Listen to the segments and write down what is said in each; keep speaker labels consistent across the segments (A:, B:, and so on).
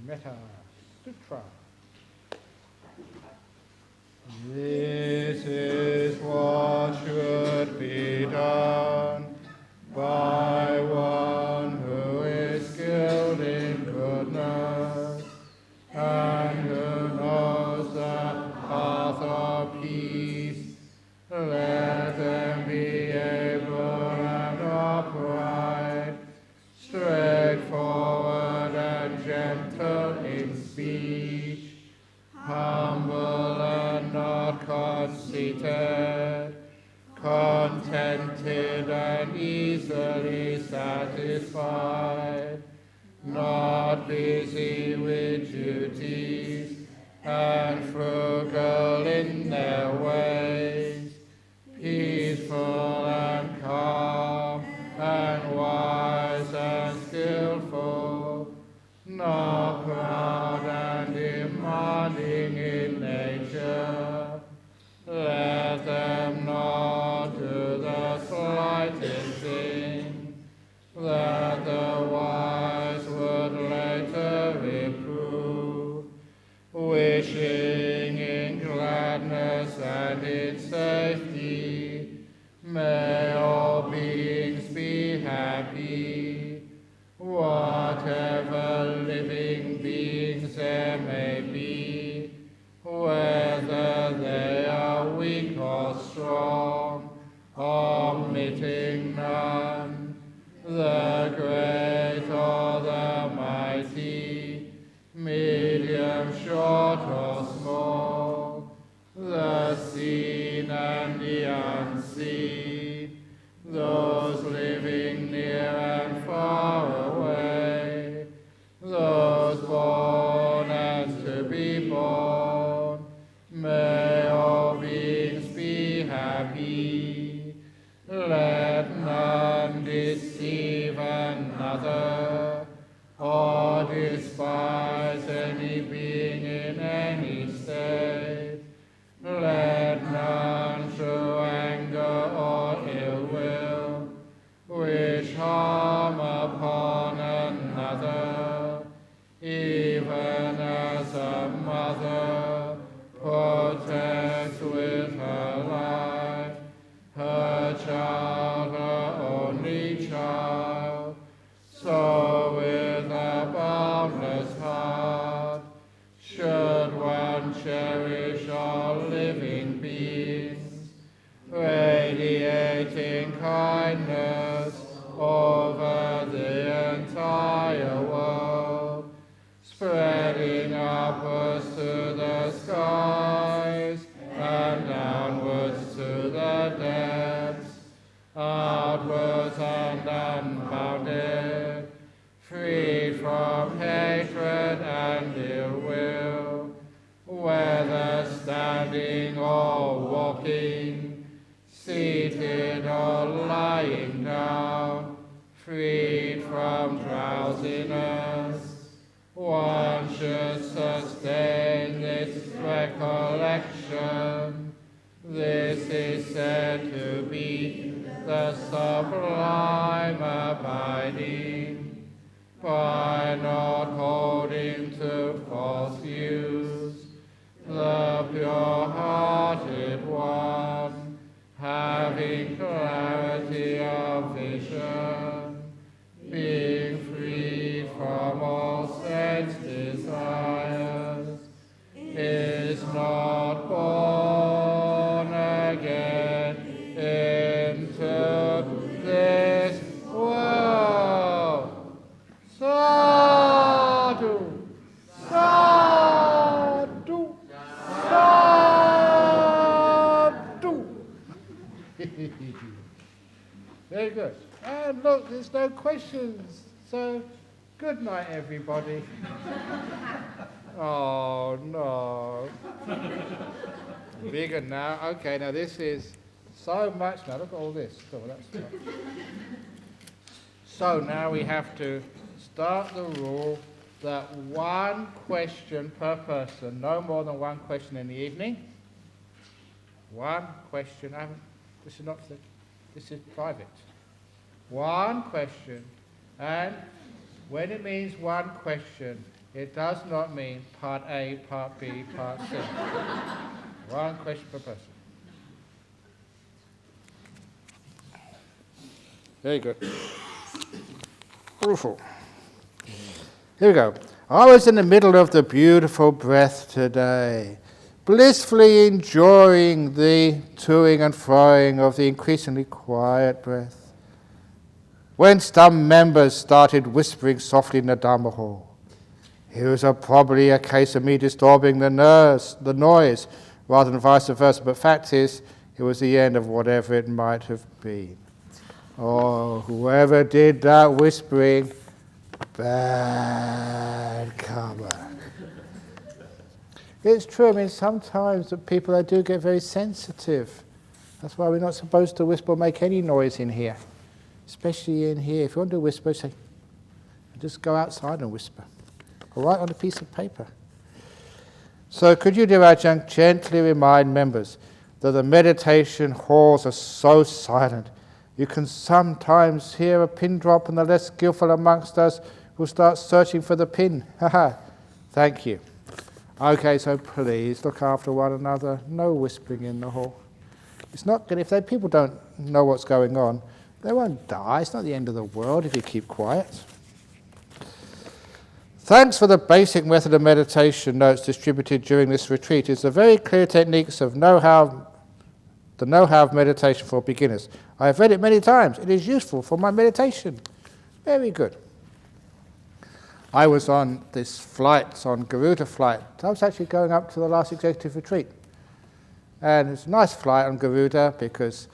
A: Metta Sutra. This is what should be done by one who is skilled in goodness and who knows the path of peace. Let them be able and upright, straightforward and gentle in speech, humble and not conceited, contented and easily satisfied, not busy with duties, and frugal in their ways, peaceful and calm, and wise and skillful, not proud and demanding in nature. Let them not do the slightest thing that the wise would later reprove, wishing in gladness and in safety, may all beings be happy, whatever living beings there may be, whether they are weak or strong, omitting none, the great or the mighty, medium, short or small, the seen and the unseen, those living near and far away, those born and to be born, may all beings be happy. Let none deceive another, or despise any being in any state. Let none show anger or ill will, which harm upon another, even as a mother protects with her life her child, her only child, so with a boundless heart should one cherish all living beings, radiating kindness over the entire world, spreading upwards to the skies and downwards to the depths, outwards and unbounded, freed from hatred and ill will, whether standing or walking, seated or lying down, freed from drowsiness. One should sustain this recollection. This is said to be the sublime abiding, by not holding to false views, the pure-hearted one, having clarity of vision, being freed from all sense desires, is not born again into this world. Sadhu, sadhu, sadhu. Very good. And look, there's no questions. So, good night, everybody. Oh, no. Bigger now. Okay, now this is so much. Now look at all this. So now we have to start the rule that one question per person, no more than one question in the evening. One question. This is not. This is private. One question, and when it means one question, It does not mean part A, part B, part C. One question per person. Very good. Beautiful. Here we go. I was in the middle of the beautiful breath today, blissfully enjoying the toing and froing of the increasingly quiet breath, when some members started whispering softly in the Dhamma hall. It was probably a case of me disturbing the noise, rather than vice versa, but fact is, it was the end of whatever it might have been. Oh, whoever did that whispering, bad karma. It's true, I mean, sometimes the people do get very sensitive. That's why we're not supposed to whisper or make any noise in here, especially in here. If you want to whisper, say, just go outside and whisper, or write on a piece of paper. So could you, dear Ajahn, gently remind members that the meditation halls are so silent, you can sometimes hear a pin drop, and the less skillful amongst us will start searching for the pin. Thank you. Okay, so please look after one another. No whispering in the hall. It's not good. If people don't know what's going on, they won't die. It's not the end of the world if you keep quiet. Thanks for the basic method of meditation notes distributed during this retreat. It's a very clear techniques of the know-how of meditation for beginners. I have read it many times. It is useful for my meditation. Very good. I was on this flight, on Garuda flight. I was actually going up to the last executive retreat. And it's a nice flight on Garuda because,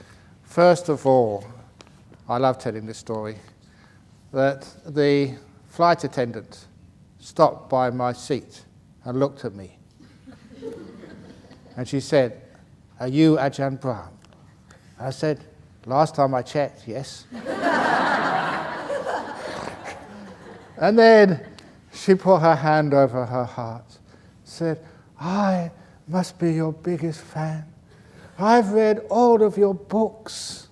A: first of all, I love telling this story, that the flight attendant stopped by my seat and looked at me. And she said, "Are you Ajahn Brahm?" I said, "Last time I checked, yes." And then she put her hand over her heart, said, "I must be your biggest fan. I've read all of your books."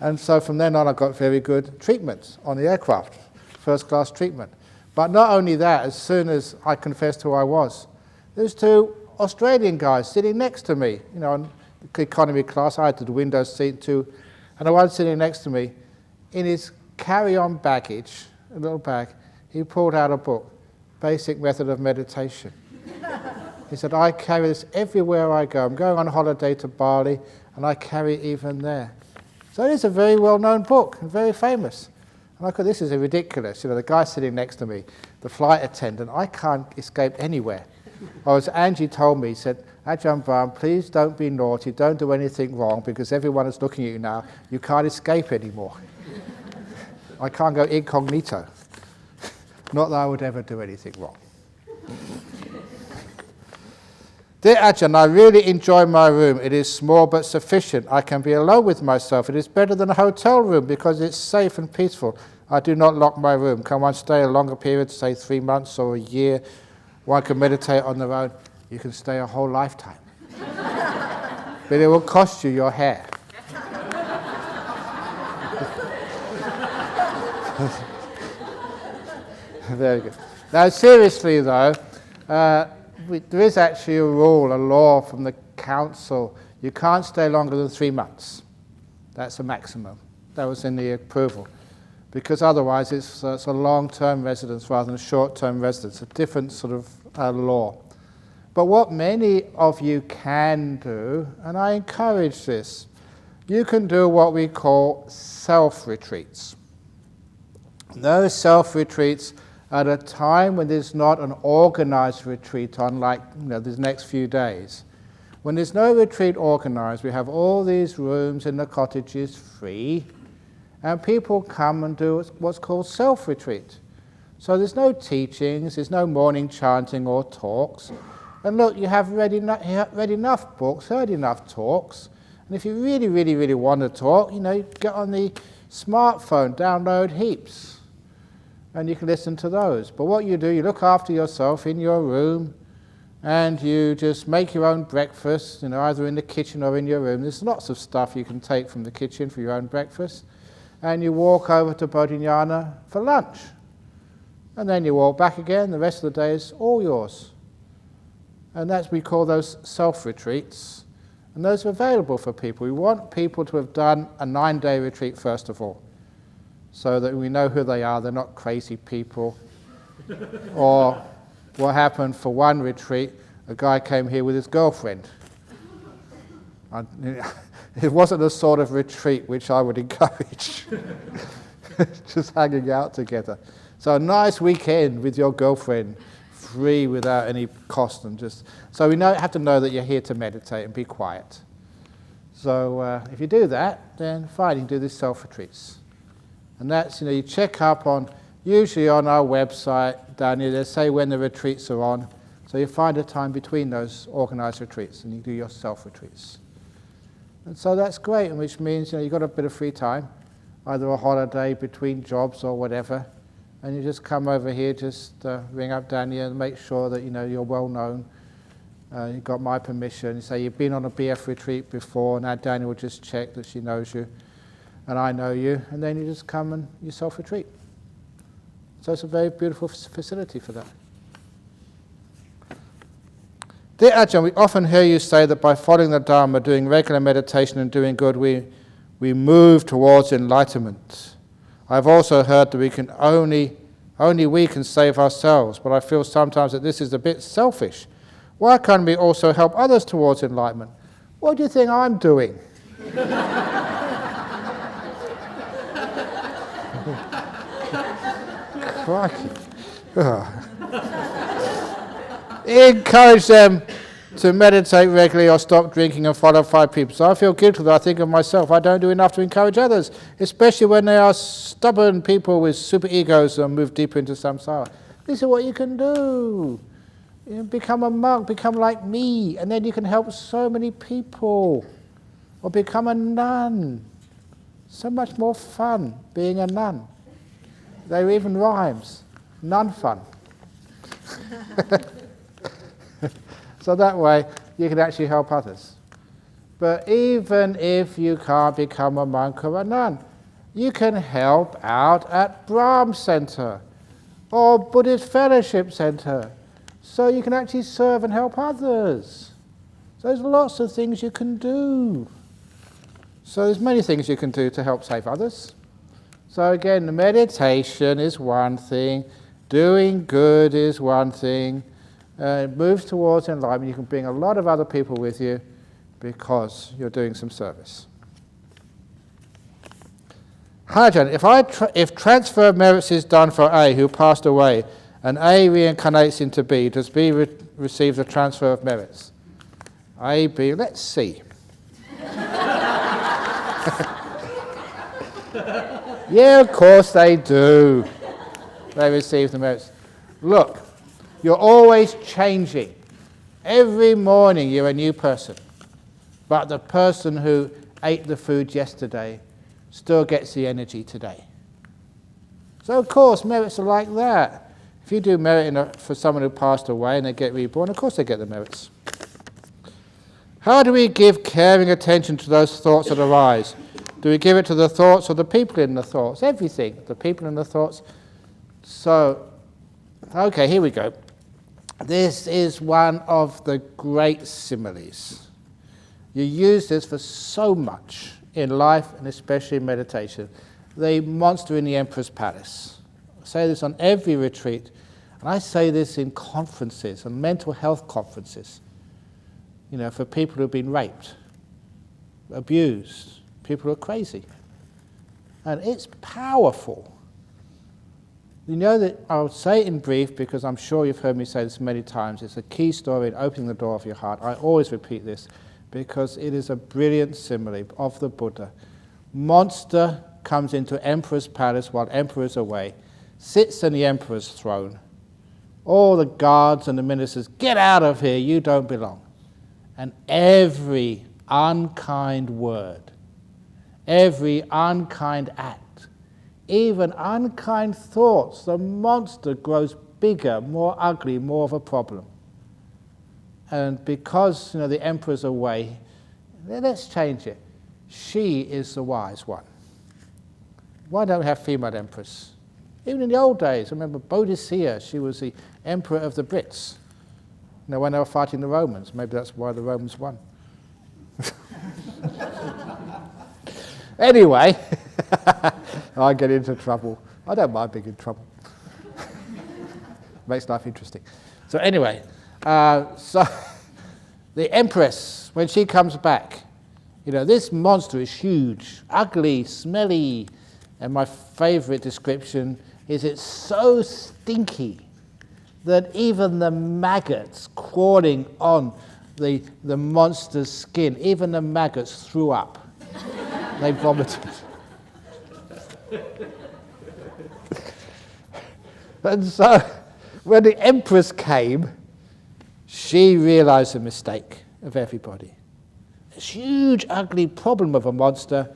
A: And so from then on I got very good treatment on the aircraft, first class treatment. But not only that, as soon as I confessed who I was, there's two Australian guys sitting next to me, in economy class. I had the window seat too, and the one sitting next to me, in his carry-on baggage, a little bag, he pulled out a book, Basic Method of Meditation. He said, "I carry this everywhere I go. I'm going on holiday to Bali, and I carry it even there." So it is a very well-known book and very famous. And I thought, this is ridiculous. The guy sitting next to me, the flight attendant, I can't escape anywhere. Or as Angie told me, he said, "Ajahn Brahm, please don't be naughty, don't do anything wrong, because everyone is looking at you now. You can't escape anymore." I can't go incognito. Not that I would ever do anything wrong. Dear Ajahn, I really enjoy my room. It is small but sufficient. I can be alone with myself. It is better than a hotel room because it's safe and peaceful. I do not lock my room. Can one stay a longer period, say 3 months or a year? One can meditate on their own. You can stay a whole lifetime. But it will cost you your hair. Very good. Now, seriously, though, there is actually a rule, a law from the council. You can't stay longer than 3 months. That's a maximum. That was in the approval. Because otherwise it's a long-term residence rather than a short-term residence, a different sort of law. But what many of you can do, and I encourage this, you can do what we call self-retreats. Those self-retreats at a time when there's not an organized retreat on, like these next few days. When there's no retreat organized, we have all these rooms in the cottages free, and people come and do what's called self-retreat. So there's no teachings, there's no morning chanting or talks. And look, you have read enough books, heard enough talks, and if you really, really, really want to talk, get on the smartphone, download heaps. And you can listen to those. But what you do, you look after yourself in your room, and you just make your own breakfast, either in the kitchen or in your room. There's lots of stuff you can take from the kitchen for your own breakfast. And you walk over to Bodhinyana for lunch. And then you walk back again, the rest of the day is all yours. And that's, we call those self-retreats. And those are available for people. We want people to have done a 9-day retreat first of all, so that we know who they are, they're not crazy people. Or what happened for one retreat, a guy came here with his girlfriend. It wasn't the sort of retreat which I would encourage, just hanging out together. So a nice weekend with your girlfriend, free without any cost, and just so we have to know that you're here to meditate and be quiet. So if you do that, then fine, you can do these self-retreats. And that's, you check up on, usually on our website down here, they say when the retreats are on. So you find a time between those organized retreats and you do your self-retreats. And so that's great, which means you've got a bit of free time, either a holiday between jobs or whatever, and you just come over here, just ring up Daniel and make sure that you're well known. You've got my permission. You say you've been on a BF retreat before, now Daniel will just check that she knows you and I know you, and then you just come and you self-retreat. So it's a very beautiful facility for that. Dear Ajahn, we often hear you say that by following the Dhamma, doing regular meditation and doing good, we move towards enlightenment. I've also heard that we can only we can save ourselves, but I feel sometimes that this is a bit selfish. Why can't we also help others towards enlightenment? What do you think I'm doing? Crikey. Encourage them to meditate regularly or stop drinking and follow 5 people. So I feel guilty that I think of myself. I don't do enough to encourage others, especially when they are stubborn people with super egos and move deeper into samsara. This is what you can do. Become a monk, become like me, and then you can help so many people. Or become a nun. So much more fun being a nun. There even rhymes. Nun fun. So that way you can actually help others. But even if you can't become a monk or a nun, you can help out at Brahm Center or Buddhist Fellowship Center. So you can actually serve and help others. So there's lots of things you can do. So there's many things you can do to help save others. So again, the meditation is one thing, doing good is one thing. It moves towards enlightenment. You can bring a lot of other people with you because you're doing some service. Hi, Ajahn, if transfer of merits is done for A who passed away and A reincarnates into B, does B receive the transfer of merits? A, B, let's see. Yeah, of course they do. They receive the merits. Look. You're always changing. Every morning you're a new person. But the person who ate the food yesterday still gets the energy today. So of course merits are like that. If you do merit for someone who passed away and they get reborn, of course they get the merits. How do we give caring attention to those thoughts that arise? Do we give it to the thoughts or the people in the thoughts? Everything, the people in the thoughts. So, okay, here we go. This is one of the great similes. You use this for so much in life and especially in meditation. The monster in the Emperor's Palace. I say this on every retreat, and I say this in conferences and mental health conferences. For people who've been raped, abused, people who are crazy. And it's powerful. You know that I'll say it in brief because I'm sure you've heard me say this many times. It's a key story in opening the door of your heart. I always repeat this because it is a brilliant simile of the Buddha. Monster comes into Emperor's palace while Emperor is away, sits on the Emperor's throne. All the guards and the ministers, get out of here, you don't belong. And every unkind word, every unkind act, even unkind thoughts, the monster grows bigger, more ugly, more of a problem. And because the Emperor's away, let's change it. She is the wise one. Why don't we have female emperors? Even in the old days, I remember Bodhisattva, she was the emperor of the Brits. When they were fighting the Romans, maybe that's why the Romans won. Anyway, I get into trouble. I don't mind being in trouble. Makes life interesting. So anyway, so the Empress, when she comes back, this monster is huge, ugly, smelly, and my favourite description is it's so stinky that even the maggots crawling on the monster's skin, even the maggots threw up. They vomited. And so, when the Empress came, she realised the mistake of everybody. This huge, ugly problem of a monster.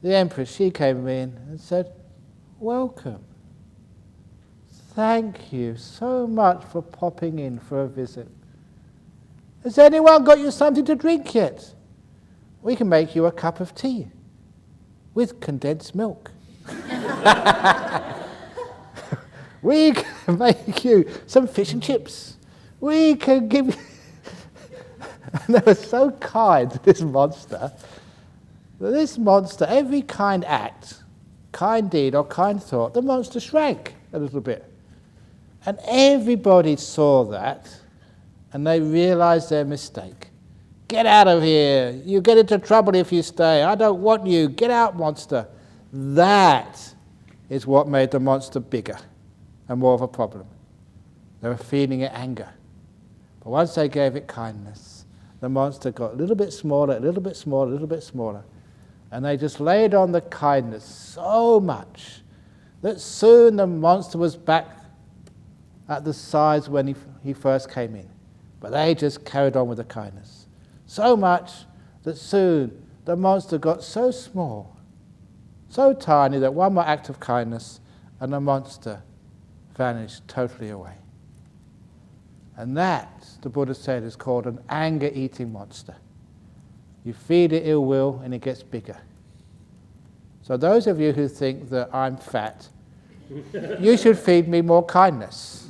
A: The Empress, she came in and said, "Welcome. Thank you so much for popping in for a visit. Has anyone got you something to drink yet? We can make you a cup of tea with condensed milk. We can make you some fish and chips. We can give you..." And they were so kind to this monster, that this monster, every kind act, kind deed or kind thought, the monster shrank a little bit. And everybody saw that, and they realized their mistake. "Get out of here. You get into trouble if you stay. I don't want you. Get out, monster." That is what made the monster bigger and more of a problem. They were feeling it anger. But once they gave it kindness, the monster got a little bit smaller, a little bit smaller, a little bit smaller. And they just laid on the kindness so much that soon the monster was back at the size when he first came in. But they just carried on with the kindness. So much that soon the monster got so small, so tiny that one more act of kindness and the monster vanished totally away. And that, the Buddha said, is called an anger-eating monster. You feed it ill will and it gets bigger. So those of you who think that I'm fat, you should feed me more kindness.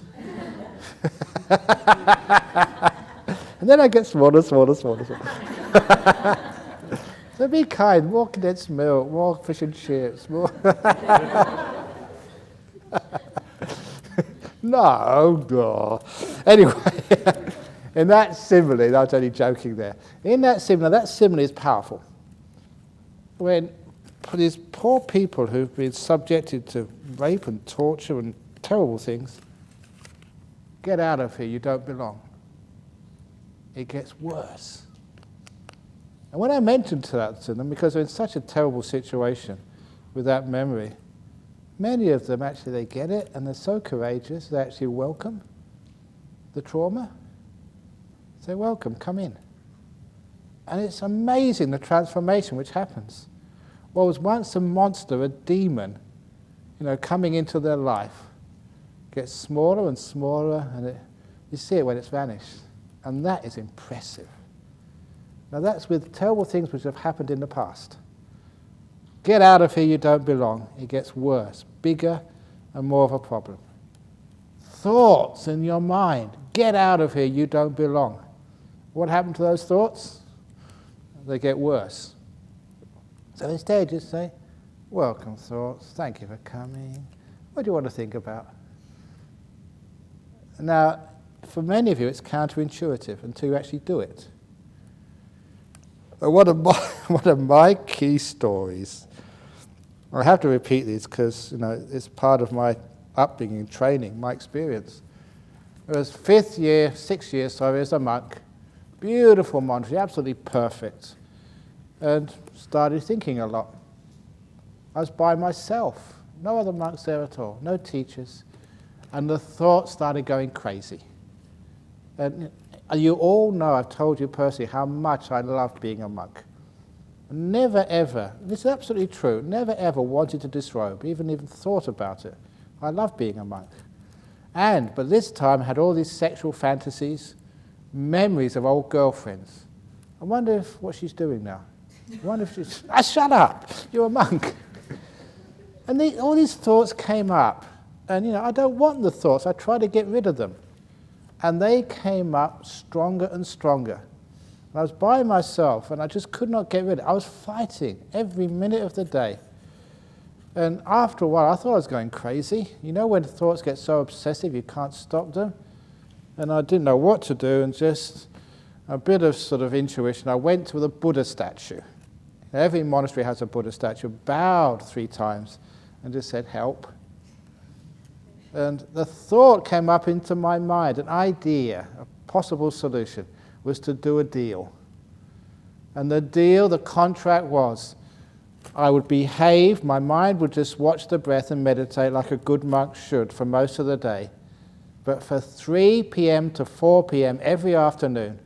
A: And then I get smaller. So be kind, more condensed milk, more fish and chips, more... No. Anyway, in that simile, I was only joking there. In that simile is powerful. When these poor people who've been subjected to rape and torture and terrible things, "Get out of here, you don't belong," it gets worse. And when I mentioned that to them, because they're in such a terrible situation with that memory, many of them actually, they get it and they're so courageous, they actually welcome the trauma. Say, "Welcome, come in." And it's amazing the transformation which happens. What was once a monster, a demon, coming into their life, gets smaller and smaller, and you see it when it's vanished. And that is impressive. Now that's with terrible things which have happened in the past. Get out of here, you don't belong. It gets worse, bigger and more of a problem. Thoughts in your mind. Get out of here, you don't belong. What happened to those thoughts? They get worse. So instead just say, "Welcome thoughts, thank you for coming. What do you want to think about?" Now, for many of you it's counterintuitive until you actually do it. One of my key stories, I have to repeat these because it's part of my upbringing, training, my experience. It was 6th year as a monk, beautiful monastery, absolutely perfect, and started thinking a lot. I was by myself, no other monks there at all, no teachers, and the thoughts started going crazy. And you all know, I've told you personally, how much I loved being a monk. Never ever, this is absolutely true, never ever wanted to disrobe, even thought about it. I loved being a monk. But this time I had all these sexual fantasies, memories of old girlfriends. I wonder what she's doing now. I wonder if she's... shut up! You're a monk! And all these thoughts came up, And I don't want the thoughts. I try to get rid of them. And they came up stronger and stronger. And I was by myself, and I just could not get rid of it. I was fighting every minute of the day. And after a while, I thought I was going crazy. When thoughts get so obsessive, you can't stop them. And I didn't know what to do, and just a bit of sort of intuition. I went to the Buddha statue. Every monastery has a Buddha statue, bowed 3 times, and just said, help. And the thought came up into my mind, an idea, a possible solution, was to do a deal. And the deal, the contract was, I would behave, my mind would just watch the breath and meditate like a good monk should for most of the day. But for 3 p.m. to 4 p.m. every afternoon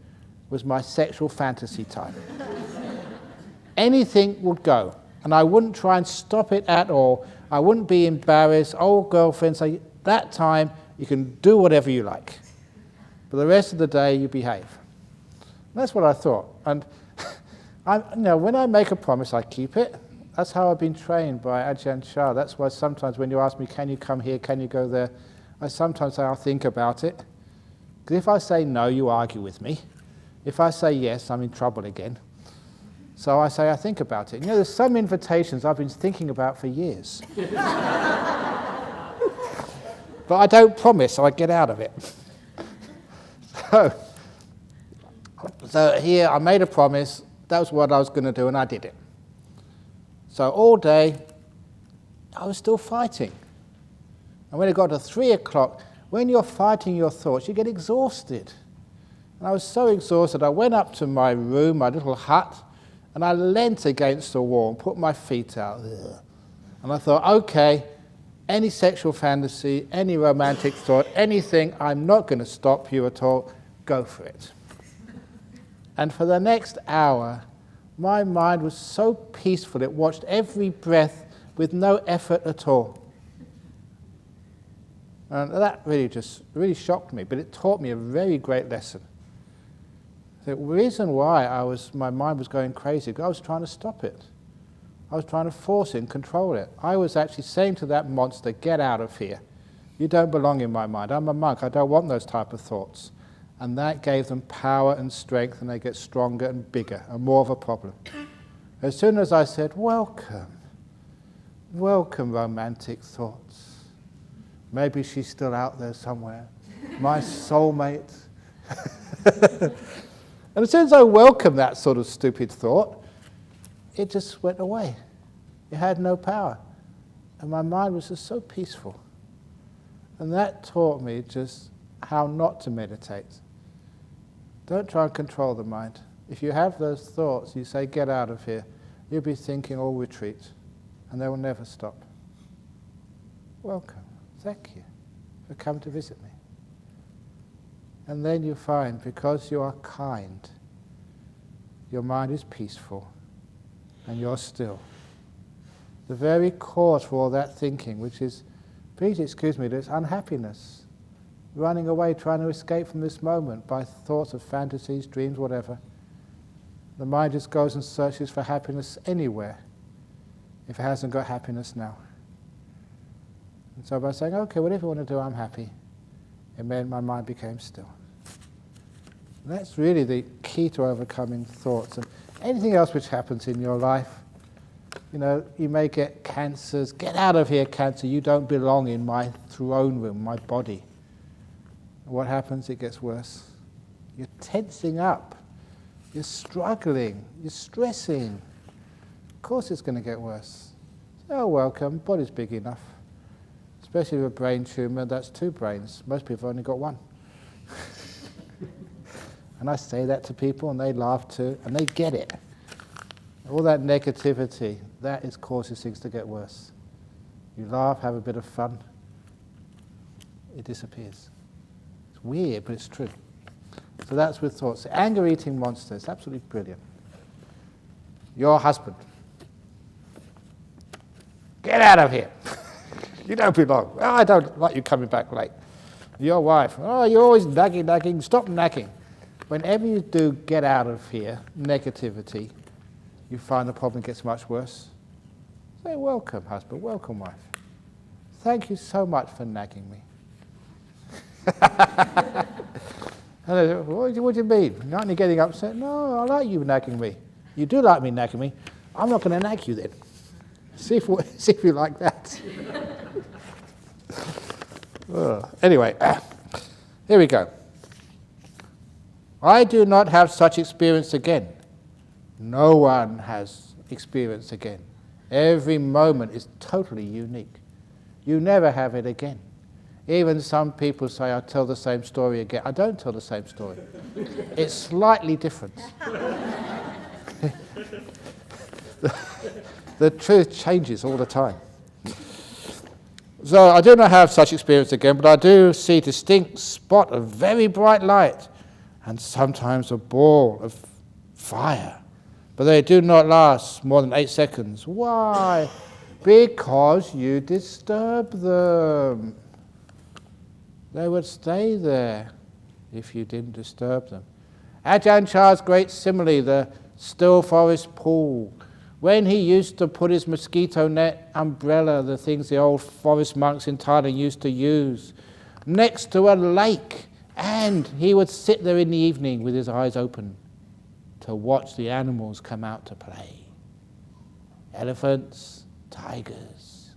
A: was my sexual fantasy time. Anything would go, and I wouldn't try and stop it at all. I wouldn't be embarrassed. Old girlfriend say, that time you can do whatever you like. But the rest of the day you behave. And that's what I thought. And when I make a promise, I keep it. That's how I've been trained by Ajahn. That's why sometimes when you ask me, can you come here, can you go there, I sometimes say, I'll think about it. Because if I say no, you argue with me. If I say yes, I'm in trouble again. So I say, I think about it. There's some invitations I've been thinking about for years. But I don't promise, so I get out of it. So here, I made a promise. That was what I was going to do, and I did it. So all day, I was still fighting. And when it got to 3 o'clock, when you're fighting your thoughts, you get exhausted. And I was so exhausted, I went up to my room, my little hut, and I leant against the wall and put my feet out. And I thought, okay, any sexual fantasy, any romantic thought, anything, I'm not going to stop you at all. Go for it. And for the next hour, my mind was so peaceful, it watched every breath with no effort at all. And that really shocked me, but it taught me a very great lesson. The reason why my mind was going crazy, because I was trying to stop it. I was trying to force it and control it. I was actually saying to that monster, get out of here. You don't belong in my mind. I'm a monk. I don't want those type of thoughts. And that gave them power and strength, and they get stronger and bigger and more of a problem. As soon as I said, welcome romantic thoughts. Maybe she's still out there somewhere. My soulmate. And as soon as I welcomed that sort of stupid thought, it just went away. It had no power. And my mind was just so peaceful. And that taught me just how not to meditate. Don't try and control the mind. If you have those thoughts, you say, get out of here, you'll be thinking, oh, retreat. And they will never stop. Welcome. Thank you for coming to visit me. And then you find, because you are kind, your mind is peaceful and you're still. The very cause for all that thinking, which is, please excuse me, there's unhappiness. Running away, trying to escape from this moment by thoughts of fantasies, dreams, whatever. The mind just goes and searches for happiness anywhere if it hasn't got happiness now. And so by saying, okay, whatever you want to do, I'm happy, it meant my mind became still. And that's really the key to overcoming thoughts. And anything else which happens in your life, you may get cancers. Get out of here, cancer. You don't belong in my throne room, my body. And what happens? It gets worse. You're tensing up. You're struggling. You're stressing. Of course it's going to get worse. Oh, welcome. Body's big enough. Especially with a brain tumour, that's 2 brains. Most people have only got 1. And I say that to people and they laugh too, and they get it. All that negativity, that causes things to get worse. You laugh, have a bit of fun, it disappears. It's weird, but it's true. So that's with thoughts. The anger-eating monster is absolutely brilliant. Your husband. Get out of here. You don't belong. Oh, I don't like you coming back late. Your wife. Oh, you're always nagging. Stop nagging. Whenever you do get out of here, negativity, you find the problem gets much worse. Say, welcome, husband. Welcome, wife. thank you so much for nagging me. And I said, what do you mean? Aren't you getting upset? No, I like you nagging me. You do like me nagging me. I'm not going to nag you then. See if you like that. Anyway, here we go. I do not have such experience again. No one has experience again. Every moment is totally unique. You never have it again. Even some people say, I tell the same story again. I don't tell the same story. It's slightly different. The truth changes all the time. So I do not have such experience again, but I do see distinct spot of very bright light and sometimes a ball of fire. But they do not last more than 8 seconds. Why? Because you disturb them. They would stay there if you didn't disturb them. Ajahn Chah's great simile, the still forest pool. When he used to put his mosquito net, umbrella, the things the old forest monks in Thailand used to use, next to a lake, and he would sit there in the evening with his eyes open to watch the animals come out to play. Elephants, tigers,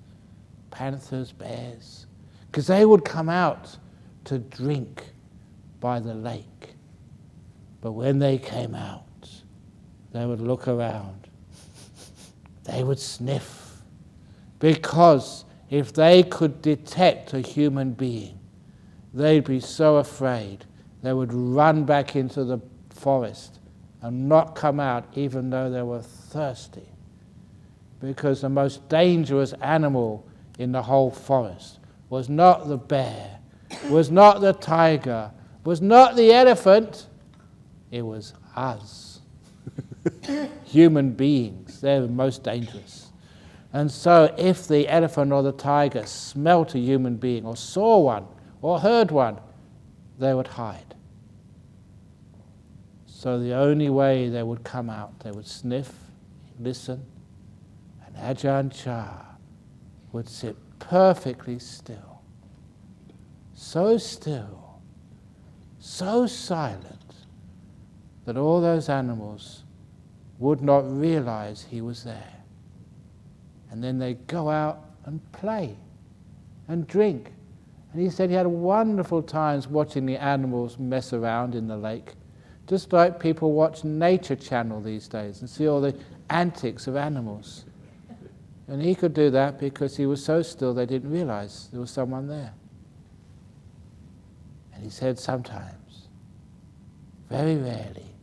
A: panthers, bears, because they would come out to drink by the lake. But when they came out, they would look around. They would sniff, because if they could detect a human being, they'd be so afraid they would run back into the forest and not come out even though they were thirsty. Because the most dangerous animal in the whole forest was not the bear, was not the tiger, was not the elephant, it was us. Human beings, they're the most dangerous. And so if the elephant or the tiger smelt a human being or saw one or heard one, they would hide. So the only way they would come out, they would sniff, listen, and Ajahn Chah would sit perfectly still, so silent, that all those animals would not realize he was there. And then they'd go out and play and drink. And he said he had wonderful times watching the animals mess around in the lake, just like people watch Nature Channel these days and see all the antics of animals. And he could do that because he was so still they didn't realize there was someone there. And he said sometimes, very rarely,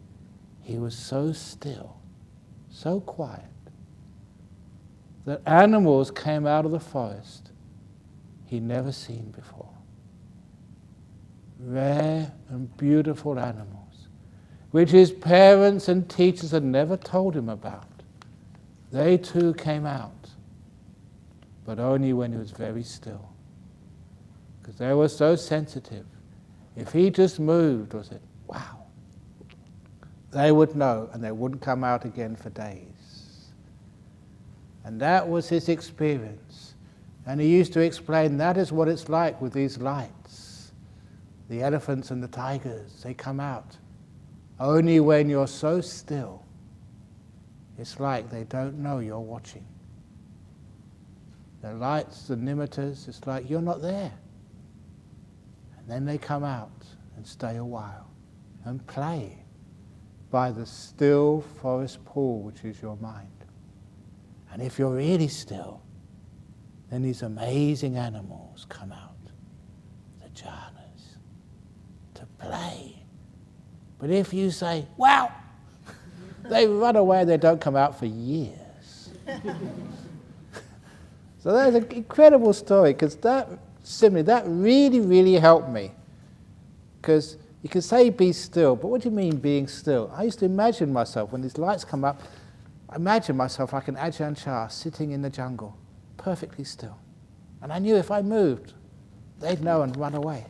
A: he was so still, so quiet, that animals came out of the forest he'd never seen before. Rare and beautiful animals, which his parents and teachers had never told him about. They too came out, but only when he was very still, because they were so sensitive. If he just moved or said, wow, they would know, and they wouldn't come out again for days. And that was his experience. And he used to explain that is what it's like with these lights. The elephants and the tigers, they come out only when you're so still. It's like they don't know you're watching. The lights, the nimittas, it's like you're not there. And then they come out and stay a while and play by the still forest pool, which is your mind. And if you're really still, then these amazing animals come out, the jhanas, to play. But if you say, wow, they run away, they don't come out for years. So that's an incredible story, because that really, really helped me. Because you can say be still, but what do you mean being still? I used to imagine myself, when these lights come up, I imagine myself like an Ajahn Chah sitting in the jungle, perfectly still. And I knew if I moved, they'd know and run away.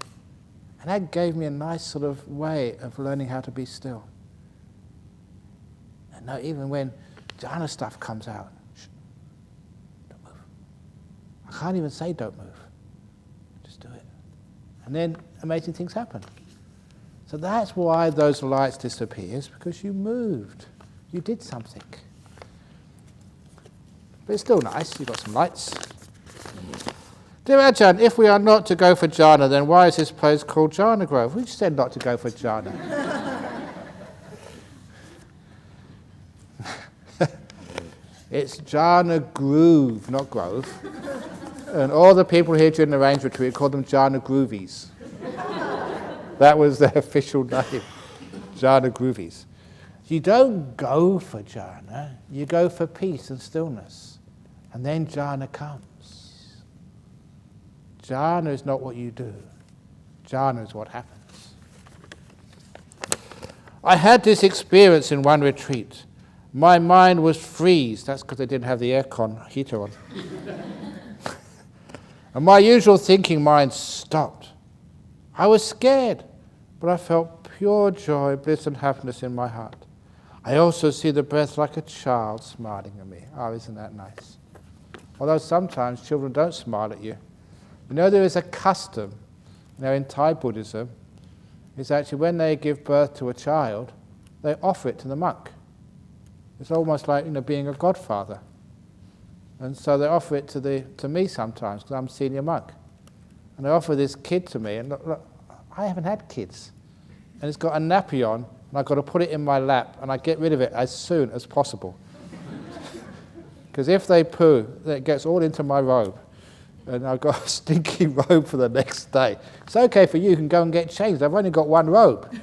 A: And that gave me a nice sort of way of learning how to be still. And now even when jhana stuff comes out, shh, don't move. I can't even say don't move. And then amazing things happen. So that's why those lights disappear, because you moved. You did something. But it's still nice, you've got some lights. Dear Ajahn, if we are not to go for jhana, then why is this place called Jhana Grove? We said not to go for jhana. It's Jhana Groove, not Grove. And all the people here during the Range Retreat called them Jhana Groovies. That was their official name, Jhana Groovies. You don't go for jhana, you go for peace and stillness. And then jhana comes. Jhana is not what you do. Jhana is what happens. I had this experience in one retreat. My mind was freeze. That's because they didn't have the aircon heater on. And my usual thinking mind stopped. I was scared, but I felt pure joy, bliss and happiness in my heart. I also see the breath like a child smiling at me. Oh, isn't that nice? Although sometimes children don't smile at you. You know, there is a custom, in Thai Buddhism, is actually when they give birth to a child, they offer it to the monk. It's almost like, being a godfather. And so they offer it to me sometimes, because I'm a senior monk. And they offer this kid to me, and look, I haven't had kids. And it's got a nappy on, and I've got to put it in my lap, and I get rid of it as soon as possible. Because if they poo, then it gets all into my robe. And I've got a stinky robe for the next day. It's okay for you can go and get changed. I've only got one robe.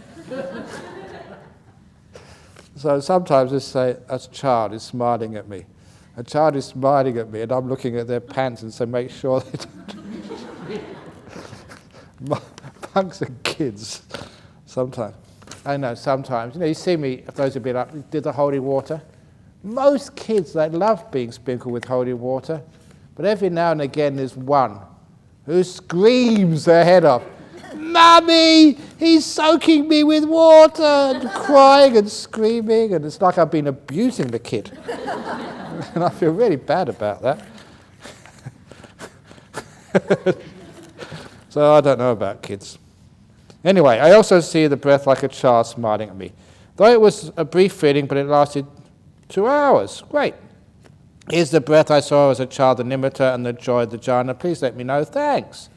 A: So sometimes I say, a child is smiling at me. A child is smiling at me, and I'm looking at their pants and say, make sure they don't. Monks and kids, sometimes. I know, sometimes. You see me, if those have been up, did the holy water. Most kids, they love being sprinkled with holy water. But every now and again there's one who screams their head off, Mummy, he's soaking me with water, and crying and screaming, and it's like I've been abusing the kid. And I feel really bad about that. So I don't know about kids. Anyway, I also see the breath like a child smiling at me. Though it was a brief feeling, but it lasted 2 hours. Great. Is the breath I saw as a child the nimitta and the joy of the jhana? Please let me know. Thanks.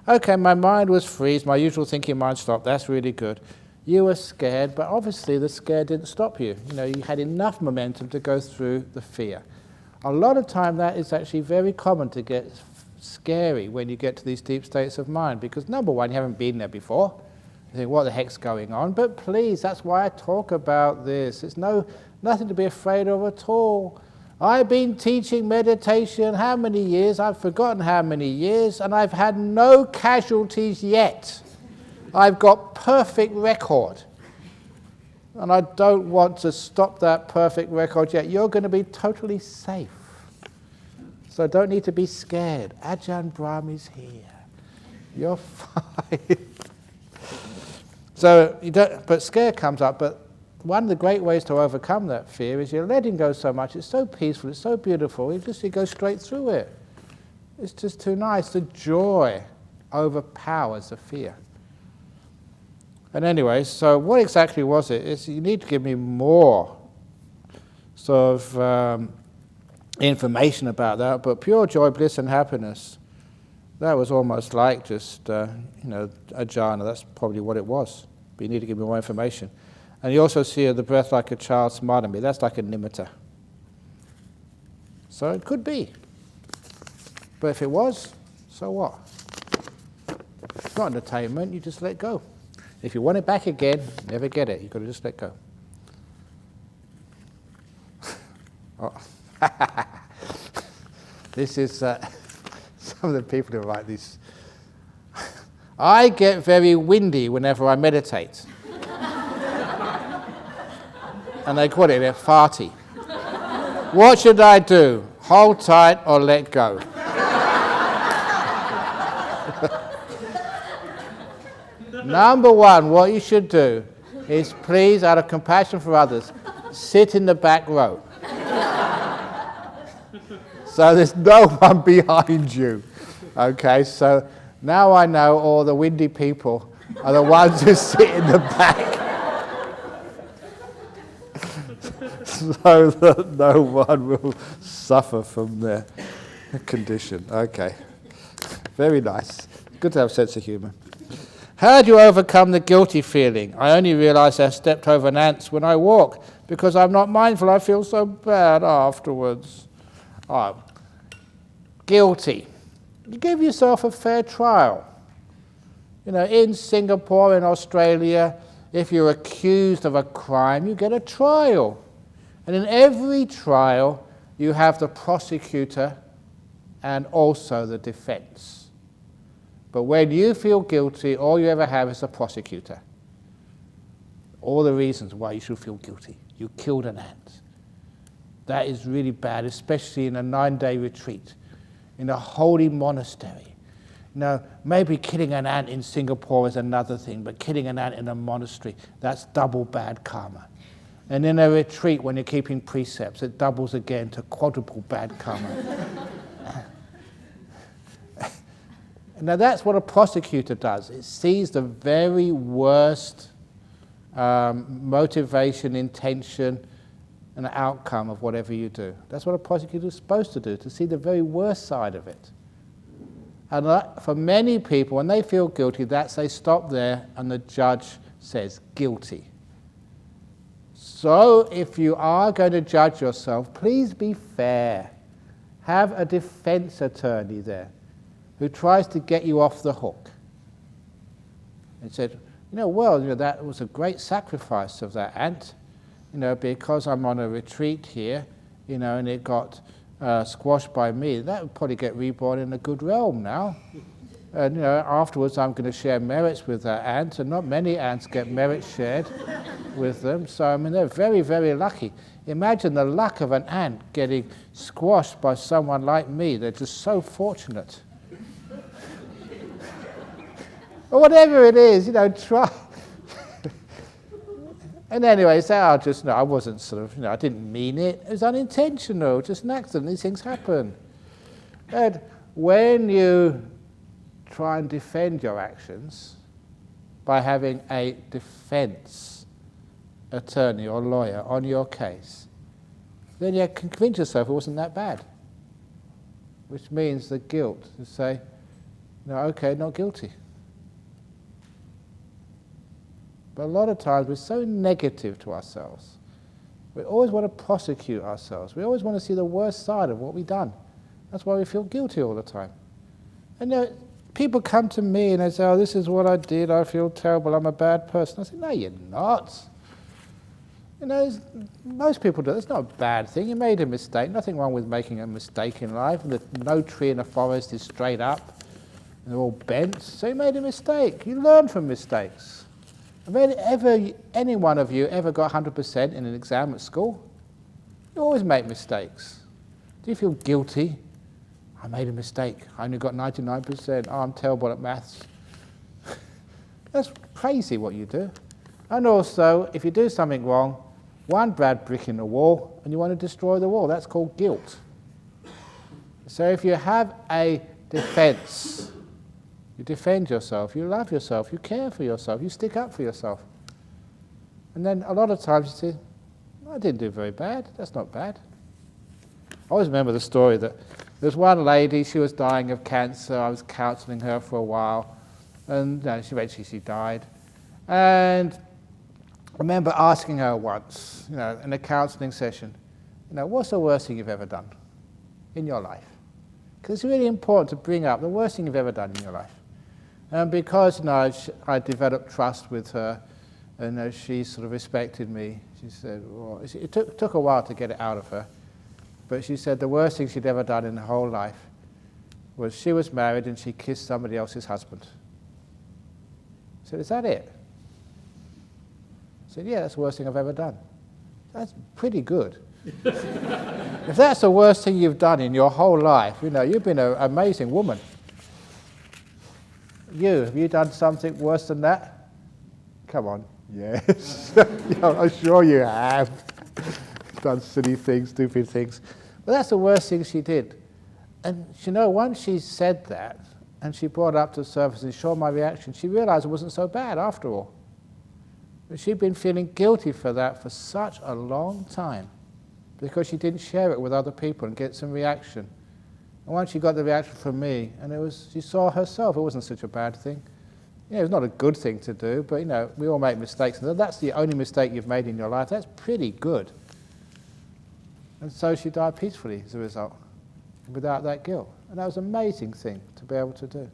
A: Okay, my mind was freeze. My usual thinking mind stopped. That's really good. You were scared, but obviously the scare didn't stop you. You had enough momentum to go through the fear. A lot of time that is actually very common to get scary when you get to these deep states of mind, because number one, you haven't been there before. You think, what the heck's going on? But please, that's why I talk about this. It's nothing to be afraid of at all. I've been teaching meditation how many years? I've forgotten how many years, and I've had no casualties yet. I've got perfect record. And I don't want to stop that perfect record yet. You're going to be totally safe. So don't need to be scared. Ajahn Brahm is here. You're fine. So but scare comes up, but one of the great ways to overcome that fear is you're letting go so much. It's so peaceful, it's so beautiful, you go straight through it. It's just too nice. The joy overpowers the fear. And anyway, so what exactly was it? You need to give me more sort of information about that, but pure joy, bliss and happiness, that was almost like just, a jhana. That's probably what it was. But you need to give me more information. And you also see the breath like a child smiling at me. That's like a nimitta. So it could be. But if it was, so what? It's not an attainment, you just let go. If you want it back again, never get it. You've got to just let go. Oh. This is some of the people who write these. I get very windy whenever I meditate. And they call it a farty. What should I do? Hold tight or let go? Number one, what you should do is, please, out of compassion for others, sit in the back row. So there's no one behind you. Okay, so Now I know all the windy people are the ones who sit in the back. So that no one will suffer from their condition. Okay. Very nice. Good to have a sense of humour. How do you overcome the guilty feeling? I only realise I stepped over an ant when I walk. Because I'm not mindful, I feel so bad afterwards. Oh, guilty. You give yourself a fair trial. You know, in Singapore, in Australia, if you're accused of a crime, you get a trial. And in every trial, you have the prosecutor and also the defense. But when you feel guilty, all you ever have is a prosecutor. All the reasons why you should feel guilty. You killed an ant. That is really bad, especially in a 9-day retreat, in a holy monastery. Now, maybe killing an ant in Singapore is another thing, but killing an ant in a monastery, that's double bad karma. And in a retreat, when you're keeping precepts, it doubles again to quadruple bad karma. Now, that's what a prosecutor does. It sees the very worst motivation, intention, and outcome of whatever you do. That's what a prosecutor is supposed to do, to see the very worst side of it. And for many people, when they feel guilty, they stop there and the judge says, guilty. So if you are going to judge yourself, please be fair. Have a defense attorney there who tries to get you off the hook. And said, that was a great sacrifice of that ant, because I'm on a retreat here, and it got squashed by me. That would probably get reborn in a good realm now. And afterwards I'm going to share merits with that ant, and not many ants get merits shared with them. So they're very, very lucky. Imagine the luck of an ant getting squashed by someone like me. They're just so fortunate. Or whatever it is, try. And anyway, I wasn't I didn't mean it. It was unintentional, just an accident. These things happen. And when you try and defend your actions by having a defense attorney or lawyer on your case, then you can convince yourself it wasn't that bad. Which means the guilt to say, no, okay, not guilty. But a lot of times we're so negative to ourselves. We always want to prosecute ourselves. We always want to see the worst side of what we've done. That's why we feel guilty all the time. And people come to me and they say, oh, this is what I did, I feel terrible, I'm a bad person. I say, no, you're not. Most people do. It's not a bad thing. You made a mistake. Nothing wrong with making a mistake in life. No tree in a forest is straight up. And they're all bent. So you made a mistake. You learn from mistakes. Have any one of you ever got 100% in an exam at school? You always make mistakes. Do you feel guilty? I made a mistake. I only got 99%. Oh, I'm terrible at maths. That's crazy what you do. And also, if you do something wrong, one bad brick in the wall and you want to destroy the wall, that's called guilt. So if you have a defense, you defend yourself, you love yourself, you care for yourself, you stick up for yourself. And then a lot of times you say, I didn't do very bad, that's not bad. I always remember the story that there was one lady, she was dying of cancer, I was counselling her for a while, and eventually she died. And I remember asking her once, in a counselling session, what's the worst thing you've ever done in your life? Because it's really important to bring up the worst thing you've ever done in your life. And because I developed trust with her, and she sort of respected me, she said, well, it took a while to get it out of her, but she said the worst thing she'd ever done in her whole life was she was married and she kissed somebody else's husband. I said, is that it? I said, yeah, that's the worst thing I've ever done. That's pretty good. If that's the worst thing you've done in your whole life, you've been an amazing woman. Have you done something worse than that? Come on. Yes. I'm sure you have. Done silly things, stupid things. But that's the worst thing she did. And once she said that, And she brought it up to the surface and saw my reaction. She realized it wasn't so bad after all. But she'd been feeling guilty for that for such a long time because she didn't share it with other people and get some reaction. And once she got the reaction from me, and she saw herself, it wasn't such a bad thing. It was not a good thing to do, but we all make mistakes. And that's the only mistake you've made in your life. That's pretty good. And so she died peacefully as a result, without that guilt. And that was an amazing thing to be able to do.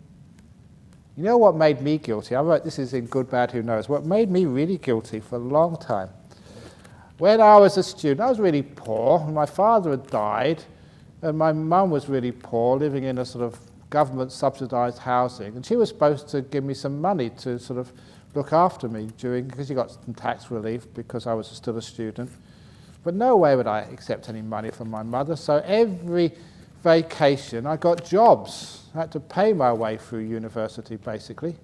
A: You know what made me guilty? I wrote, this is in Good, Bad, Who Knows. What made me really guilty for a long time, when I was a student, I was really poor. My father had died, and my mum was really poor, living in a sort of government-subsidised housing. And she was supposed to give me some money to sort of look after me because she got some tax relief because I was still a student. But no way would I accept any money from my mother. So every vacation, I got jobs. I had to pay my way through university, basically.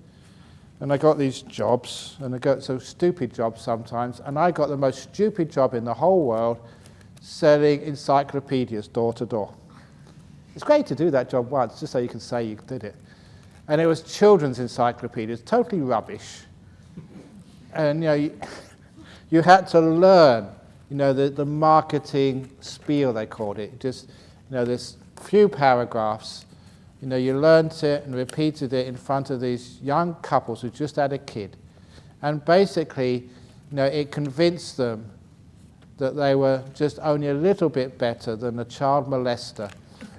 A: And I got these jobs, and I got so stupid jobs sometimes, and I got the most stupid job in the whole world, selling encyclopedias door to door. It's great to do that job once, just so you can say you did it. And it was children's encyclopedias, totally rubbish. And you had to learn, the marketing spiel, they called it. Just, this few paragraphs. You learnt it and repeated it in front of these young couples who just had a kid. And basically, it convinced them that they were just only a little bit better than a child molester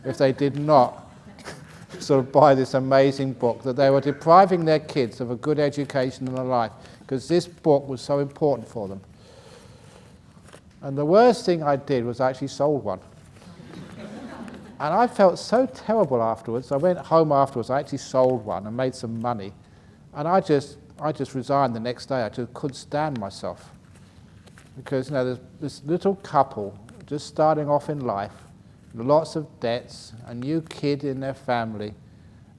A: if they did not sort of buy this amazing book, that they were depriving their kids of a good education and a life because this book was so important for them. And the worst thing I did was I actually sold one. And I felt so terrible afterwards. I went home afterwards, I actually sold one and made some money. And I just resigned the next day. I just couldn't stand myself. Because, there's this little couple just starting off in life, lots of debts, a new kid in their family,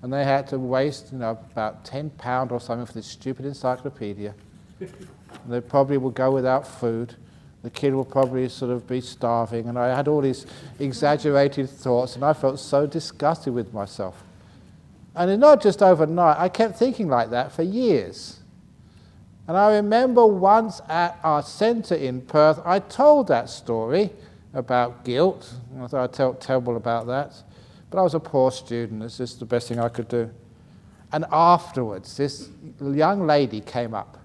A: and they had to waste, about £10 or something for this stupid encyclopedia. And they probably would go without food. The kid will probably sort of be starving, and I had all these exaggerated thoughts, and I felt so disgusted with myself. And it's not just overnight, I kept thinking like that for years. And I remember once at our centre in Perth, I told that story about guilt. I thought I felt terrible about that. But I was a poor student, it's just the best thing I could do. And afterwards, this young lady came up.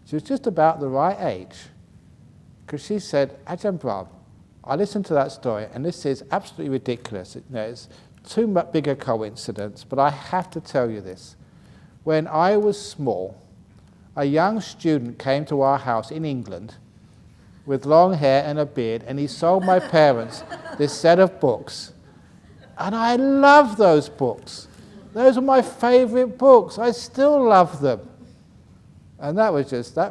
A: She was just about the right age. Because she said, Ajahn Brahm, I listened to that story, and this is absolutely ridiculous. It's too much big a coincidence, but I have to tell you this. When I was small, a young student came to our house in England with long hair and a beard, and he sold my parents this set of books. And I love those books. Those are my favourite books. I still love them. And that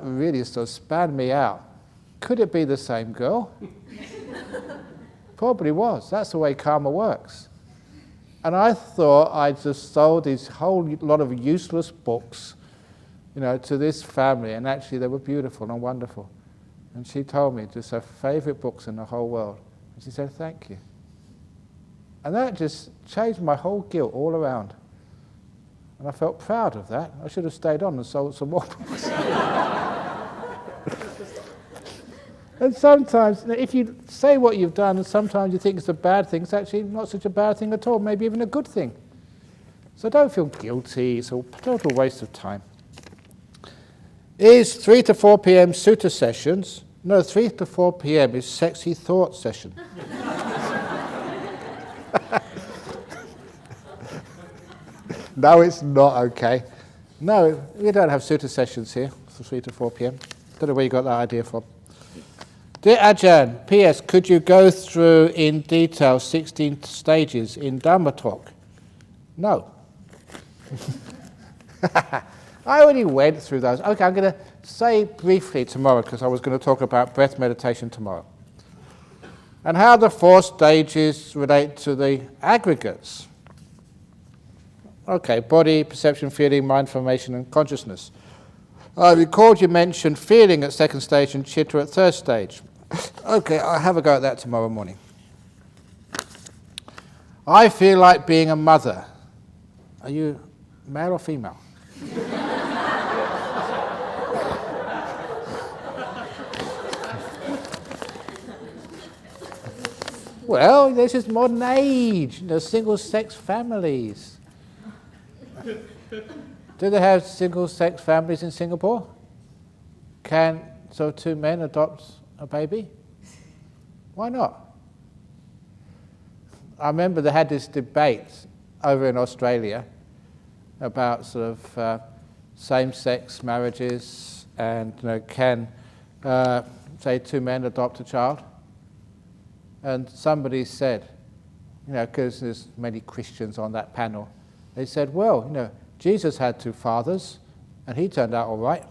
A: really sort of spanned me out. Could it be the same girl? Probably was. That's the way karma works. And I thought I just sold this whole lot of useless books, to this family, and actually they were beautiful and wonderful. And she told me just her favourite books in the whole world. And she said, thank you. And that just changed my whole guilt all around. And I felt proud of that. I should have stayed on and sold some more books. And sometimes, if you say what you've done, and sometimes you think it's a bad thing, it's actually not such a bad thing at all, maybe even a good thing. So don't feel guilty, it's a total waste of time. Is 3 to 4 p.m. sutta sessions? No, 3 to 4 p.m. is sexy thought session. No, it's not okay. No, we don't have sutta sessions here from 3 to 4 p.m. Don't know where you got that idea from. Dear Ajahn, P.S. Could you go through in detail 16 stages in Dhamma talk? No. I already went through those. Okay, I'm going to say briefly tomorrow, because I was going to talk about breath meditation tomorrow. And how the 4 stages relate to the aggregates. Okay, body, perception, feeling, mind formation, and consciousness. I recalled you mentioned feeling at 2nd stage and chitta at 3rd stage. Okay, I'll have a go at that tomorrow morning. I feel like being a mother. Are you male or female? Well, this is modern age, single-sex families. Do they have single-sex families in Singapore? So two men adopt a baby? Why not? I remember they had this debate over in Australia about sort of same-sex marriages and can, say, two men adopt a child? And somebody said, because there's many Christians on that panel, they said, well, Jesus had two fathers, and he turned out all right.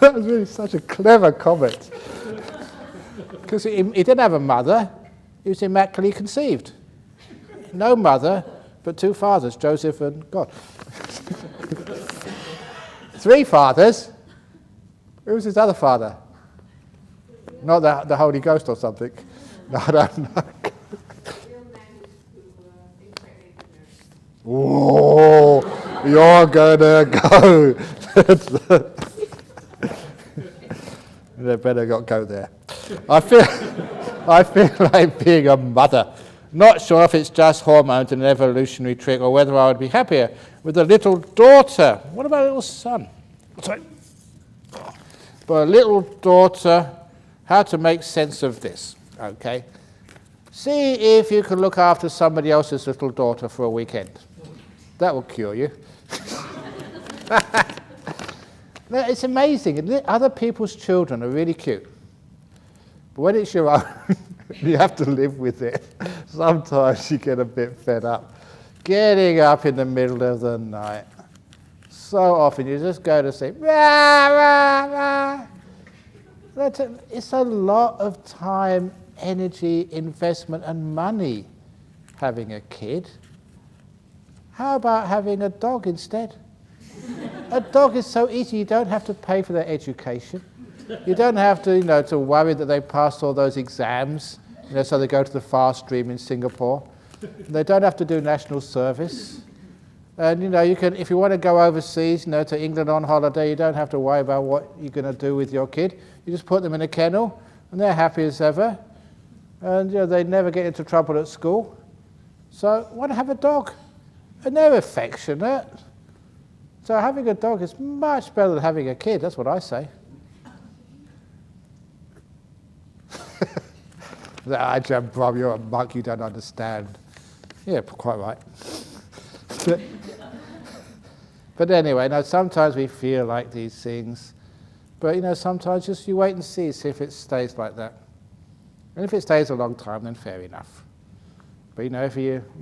A: That was really such a clever comment. Because he didn't have a mother, he was immaculately conceived. No mother, but two fathers, Joseph and God. Three fathers. Who was his other father? Not the Holy Ghost or something. No, I don't know. Oh, you're gonna go. They better not go there. I feel like being a mother. Not sure if it's just hormones and an evolutionary trick, or whether I would be happier with a little daughter. What about a little son? Sorry. But a little daughter, how to make sense of this, okay? See if you can look after somebody else's little daughter for a weekend. That will cure you. No, it's amazing. Other people's children are really cute. But when it's your own, you have to live with it. Sometimes you get a bit fed up. Getting up in the middle of the night. So often you just go to sleep. Rah, rah, rah. It's a lot of time, energy, investment, and money having a kid. How about having a dog instead? A dog is so easy. You don't have to pay for their education. You don't have to, to worry that they passed all those exams, so they go to the fast stream in Singapore. They don't have to do national service. And, you can, if you want to go overseas, to England on holiday, you don't have to worry about what you're going to do with your kid. You just put them in a kennel, and they're happy as ever. And, they never get into trouble at school. So why not have a dog? And they're affectionate. So having a dog is much better than having a kid. That's what I say. Ajahn, Brahm, you're a monk, you don't understand. Yeah, quite right. But anyway, sometimes we feel like these things. But, sometimes just you wait and see if it stays like that. And if it stays a long time, then fair enough. But,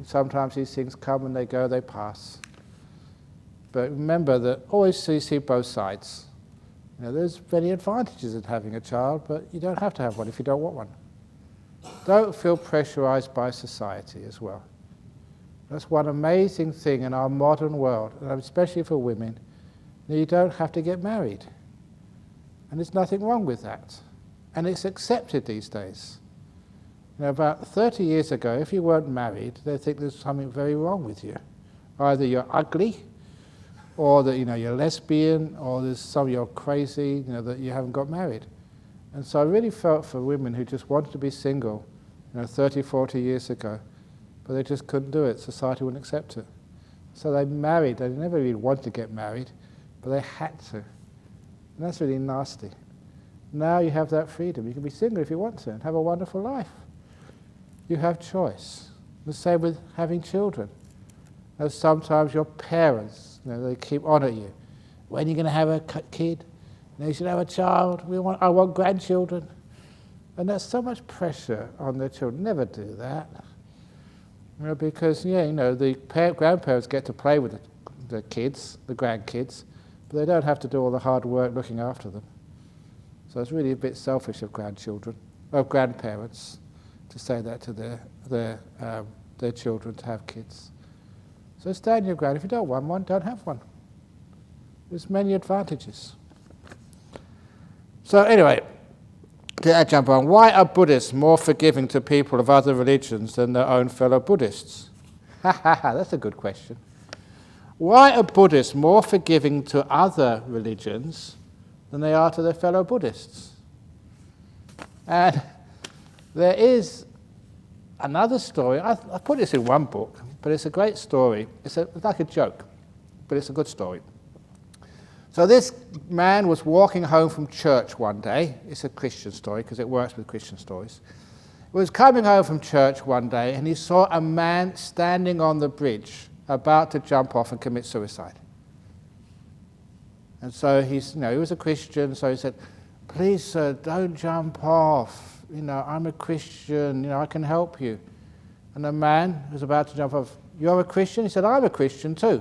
A: sometimes these things come and they go, they pass. But remember that always see both sides. There's many advantages in having a child, but you don't have to have one if you don't want one. Don't feel pressurized by society as well. That's one amazing thing in our modern world, and especially for women, that you don't have to get married. And there's nothing wrong with that. And it's accepted these days. About 30 years ago, if you weren't married, they'd think there's something very wrong with you. Either you're ugly, or that you're lesbian, or you're crazy, that you haven't got married. And so I really felt for women who just wanted to be single, 30, 40 years ago, but they just couldn't do it. Society wouldn't accept it. So they married. They never really wanted to get married, but they had to. And that's really nasty. Now you have that freedom. You can be single if you want to and have a wonderful life. You have choice. The same with having children. Sometimes your parents, they keep on at you. When are you going to have a kid? You should have a child. I want grandchildren. And there's so much pressure on their children. Never do that. Because, the grandparents get to play with the kids, the grandkids, but they don't have to do all the hard work looking after them. So it's really a bit selfish of grandparents, to say that to their children to have kids. So stand your ground. If you don't want one, don't have one. There's many advantages. So anyway, Ajahn Brahm, why are Buddhists more forgiving to people of other religions than their own fellow Buddhists? That's a good question. Why are Buddhists more forgiving to other religions than they are to their fellow Buddhists? And there is another story. I put this in one book, but it's a great story. It's like a joke, but it's a good story. So this man was walking home from church one day. It's a Christian story because it works with Christian stories. He was coming home from church one day and he saw a man standing on the bridge about to jump off and commit suicide. And so he was a Christian, so he said, "Please, sir, don't jump off. I'm a Christian, I can help you." And the man was about to jump off, "You're a Christian?" He said, "I'm a Christian too."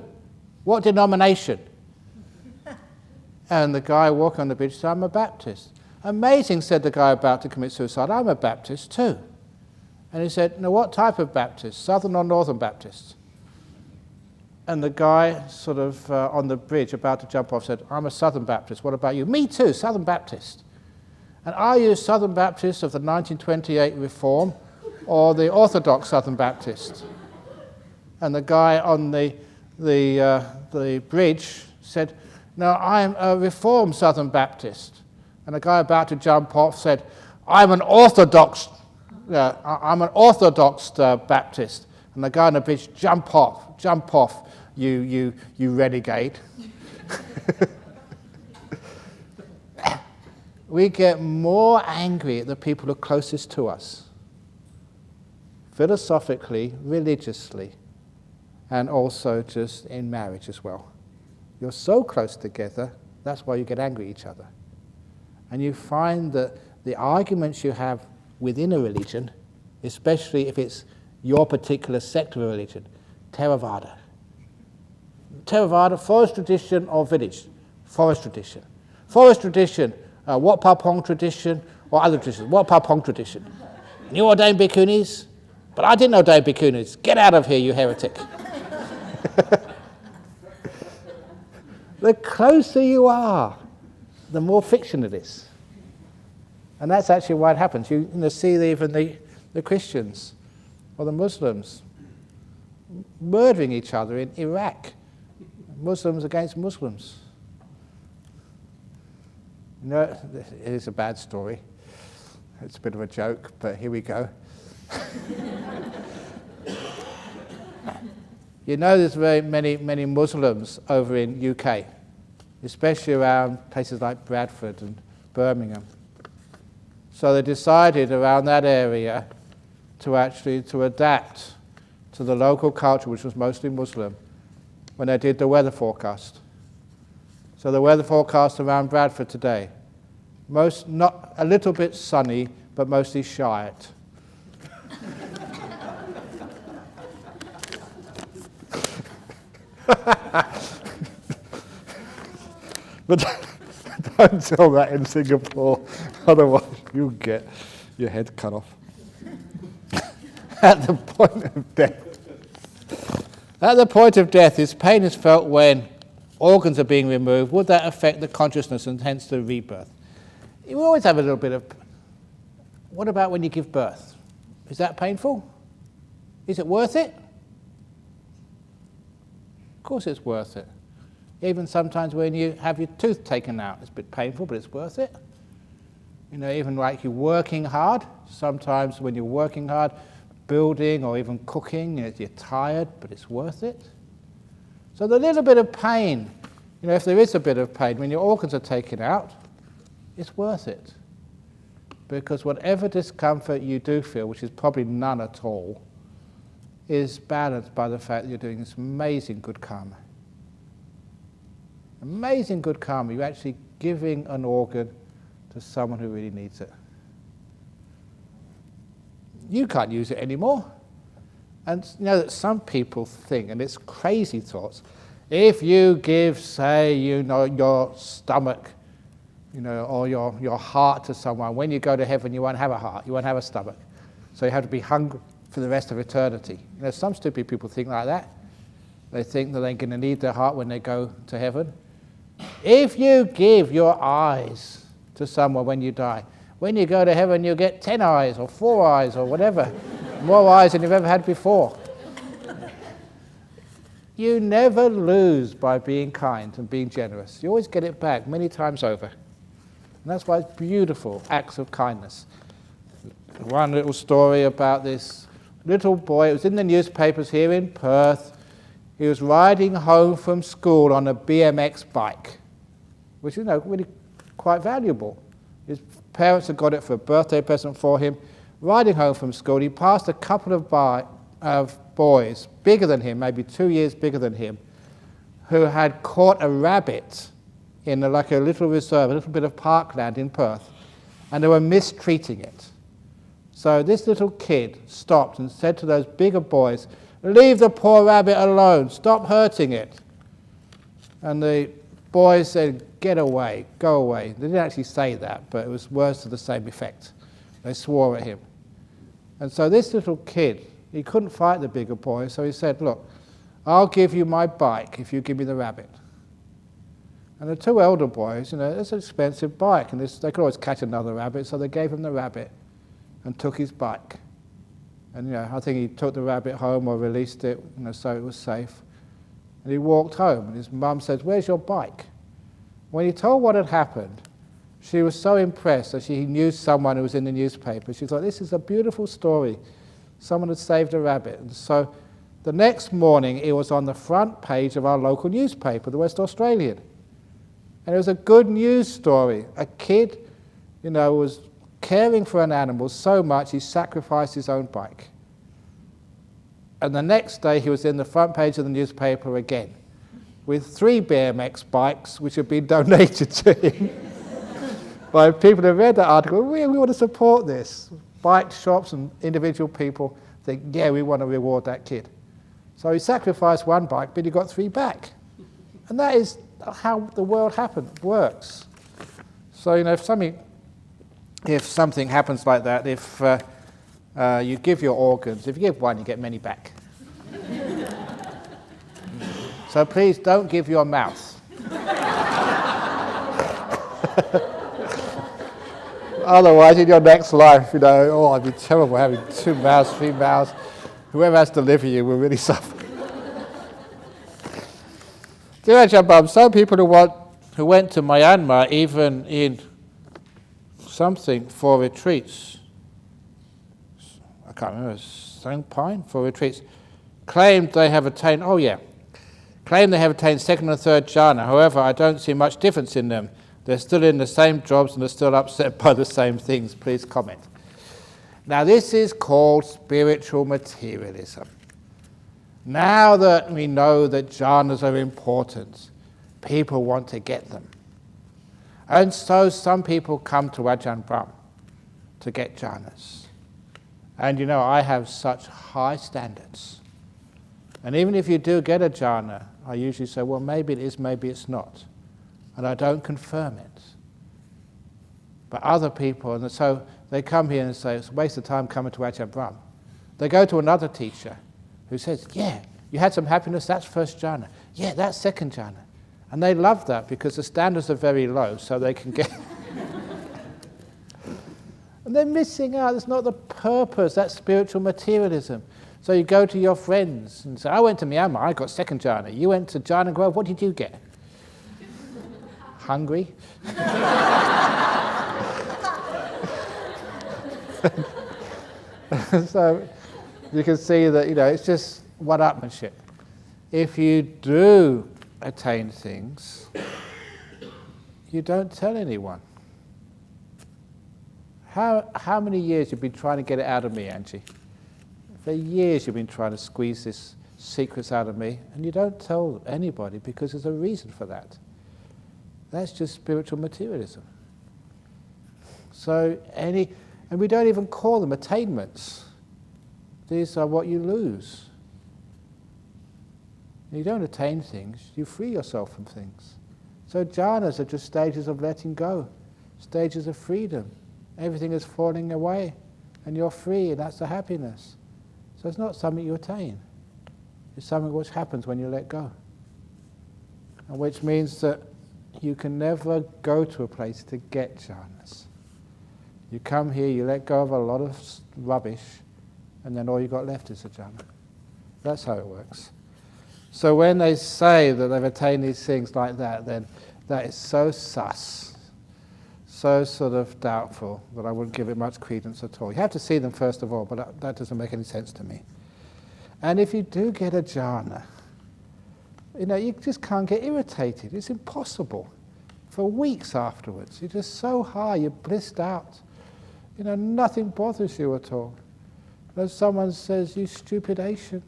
A: "What denomination?" And the guy walking on the bridge said, "I'm a Baptist." "Amazing," said the guy about to commit suicide. "I'm a Baptist too." And he said, "Now what type of Baptist? Southern or Northern Baptist?" And the guy sort of on the bridge about to jump off said, "I'm a Southern Baptist. What about you?" "Me too, Southern Baptist." "And are you a Southern Baptist of the 1928 Reform or the Orthodox Southern Baptist?" And the guy on the bridge said, "No, I'm a Reformed Southern Baptist." And the guy about to jump off said, I'm an Orthodox Baptist." And the guy on the bridge, jump off, you renegade." We get more angry at the people who are closest to us, philosophically, religiously, and also just in marriage as well. You're so close together, that's why you get angry at each other. And you find that the arguments you have within a religion, especially if it's your particular sect of a religion, Theravada. Theravada, forest tradition or village? Forest tradition. Forest tradition, Wat Pa Pong tradition or other traditions? Wat Pa Pong tradition. And you ordain bhikkhunis? But I didn't ordain bhikkhunis. Get out of here, you heretic. The closer you are, the more fiction it is. And that's actually why it happens. You see even the Christians or the Muslims murdering each other in Iraq. Muslims against Muslims. It is a bad story. It's a bit of a joke, but here we go. There's very many Muslims over in UK, especially around places like Bradford and Birmingham. So they decided around that area to adapt to the local culture, which was mostly Muslim, when they did the weather forecast. So the weather forecast around Bradford today, not a little bit sunny, but mostly Shiite. But don't tell that in Singapore, otherwise you'll get your head cut off. At the point of death. At the point of death, his pain is felt when organs are being removed. Would that affect the consciousness and hence the rebirth? You always have a little bit of... What about when you give birth? Is that painful? Is it worth it? Of course it's worth it. Even sometimes when you have your tooth taken out, it's a bit painful, but it's worth it. Even like you're working hard, sometimes when you're working hard, building or even cooking, you're tired, but it's worth it. So the little bit of pain, if there is a bit of pain, when your organs are taken out, it's worth it. Because whatever discomfort you do feel, which is probably none at all, is balanced by the fact that you're doing this amazing good karma. Amazing good karma. You're actually giving an organ to someone who really needs it. You can't use it anymore. And that some people think, and it's crazy thoughts, if you give, say, your stomach, or your heart to someone, when you go to heaven, you won't have a heart, you won't have a stomach. So you have to be hungry for the rest of eternity. Some stupid people think like that. They think that they're going to need their heart when they go to heaven. If you give your eyes to someone when you die, when you go to heaven you'll get 10 eyes or 4 eyes or whatever, more eyes than you've ever had before. You never lose by being kind and being generous. You always get it back many times over. And that's why it's beautiful, acts of kindness. One little story about this little boy, it was in the newspapers here in Perth. He was riding home from school on a BMX bike, which is really quite valuable. His parents had got it for a birthday present for him. Riding home from school, he passed a couple of boys, bigger than him, maybe 2 years bigger than him, who had caught a rabbit in like a little reserve, a little bit of parkland in Perth, and they were mistreating it. So this little kid stopped and said to those bigger boys, "Leave the poor rabbit alone, stop hurting it." And the boys said, "Get away, go away." They didn't actually say that, but it was words to the same effect. They swore at him. And so this little kid, he couldn't fight the bigger boys, so he said, "Look, I'll give you my bike if you give me the rabbit." And the two elder boys, it's an expensive bike, and they could always catch another rabbit, so they gave him the rabbit and took his bike. And I think he took the rabbit home or released it, so it was safe. And he walked home, and his mum said, "Where's your bike?" When he told what had happened, she was so impressed that she knew someone who was in the newspaper. She thought, "This is a beautiful story. Someone had saved a rabbit." And so the next morning, it was on the front page of our local newspaper, the West Australian. And it was a good news story. A kid, was caring for an animal so much he sacrificed his own bike. And the next day he was in the front page of the newspaper again with 3 BMX bikes which had been donated to him by people who read that article. We want to support this. Bike shops and individual people think, yeah, we want to reward that kid. So he sacrificed 1 bike, but he got 3 back. And that is how the world works. So, if something happens like that, if you give your organs, if you give 1, you get many back. So please don't give your mouth. Otherwise, in your next life, it'd be terrible having 2 mouths, 3 mouths. Whoever has to deliver you will really suffer. Dear Ajahn, some people who went to Myanmar, even in something for retreats, I can't remember, Sangpine for retreats, claimed they have attained, claimed they have attained 2nd and 3rd jhana. However, I don't see much difference in them. They're still in the same jobs and they're still upset by the same things. Please comment. Now this is called spiritual materialism. Now that we know that jhanas are important, people want to get them. And so some people come to Ajahn Brahm to get jhanas. And I have such high standards. And even if you do get a jhana, I usually say, well, maybe it is, maybe it's not. And I don't confirm it. But other people, and so they come here and say, it's a waste of time coming to Ajahn Brahm. They go to another teacher who says, yeah, you had some happiness, that's 1st jhana. Yeah, that's 2nd jhana. And they love that because the standards are very low, so they can get... And they're missing out. That's not the purpose. That's spiritual materialism. So you go to your friends and say, I went to Myanmar, I got 2nd jhana. You went to Jhana Grove, what did you get? Hungry? So you can see that, it's just one-upmanship. If you do attain things, you don't tell anyone. How many years you've been trying to get it out of me, Angie? For years you've been trying to squeeze this secrets out of me, and you don't tell anybody because there's a reason for that. That's just spiritual materialism. So and we don't even call them attainments. These are what you lose. You don't attain things, you free yourself from things. So jhanas are just stages of letting go, stages of freedom. Everything is falling away, and you're free, and that's the happiness. So it's not something you attain. It's something which happens when you let go. And which means that you can never go to a place to get jhanas. You come here, you let go of a lot of rubbish, and then all you got left is a jhana. That's how it works. So when they say that they've attained these things like that, then that is so sus, so sort of doubtful that I wouldn't give it much credence at all. You have to see them first of all, but that doesn't make any sense to me. And if you do get a jhana, you just can't get irritated. It's impossible. For weeks afterwards, you're just so high, you're blissed out. Nothing bothers you at all. When someone says, "You stupid Asian,"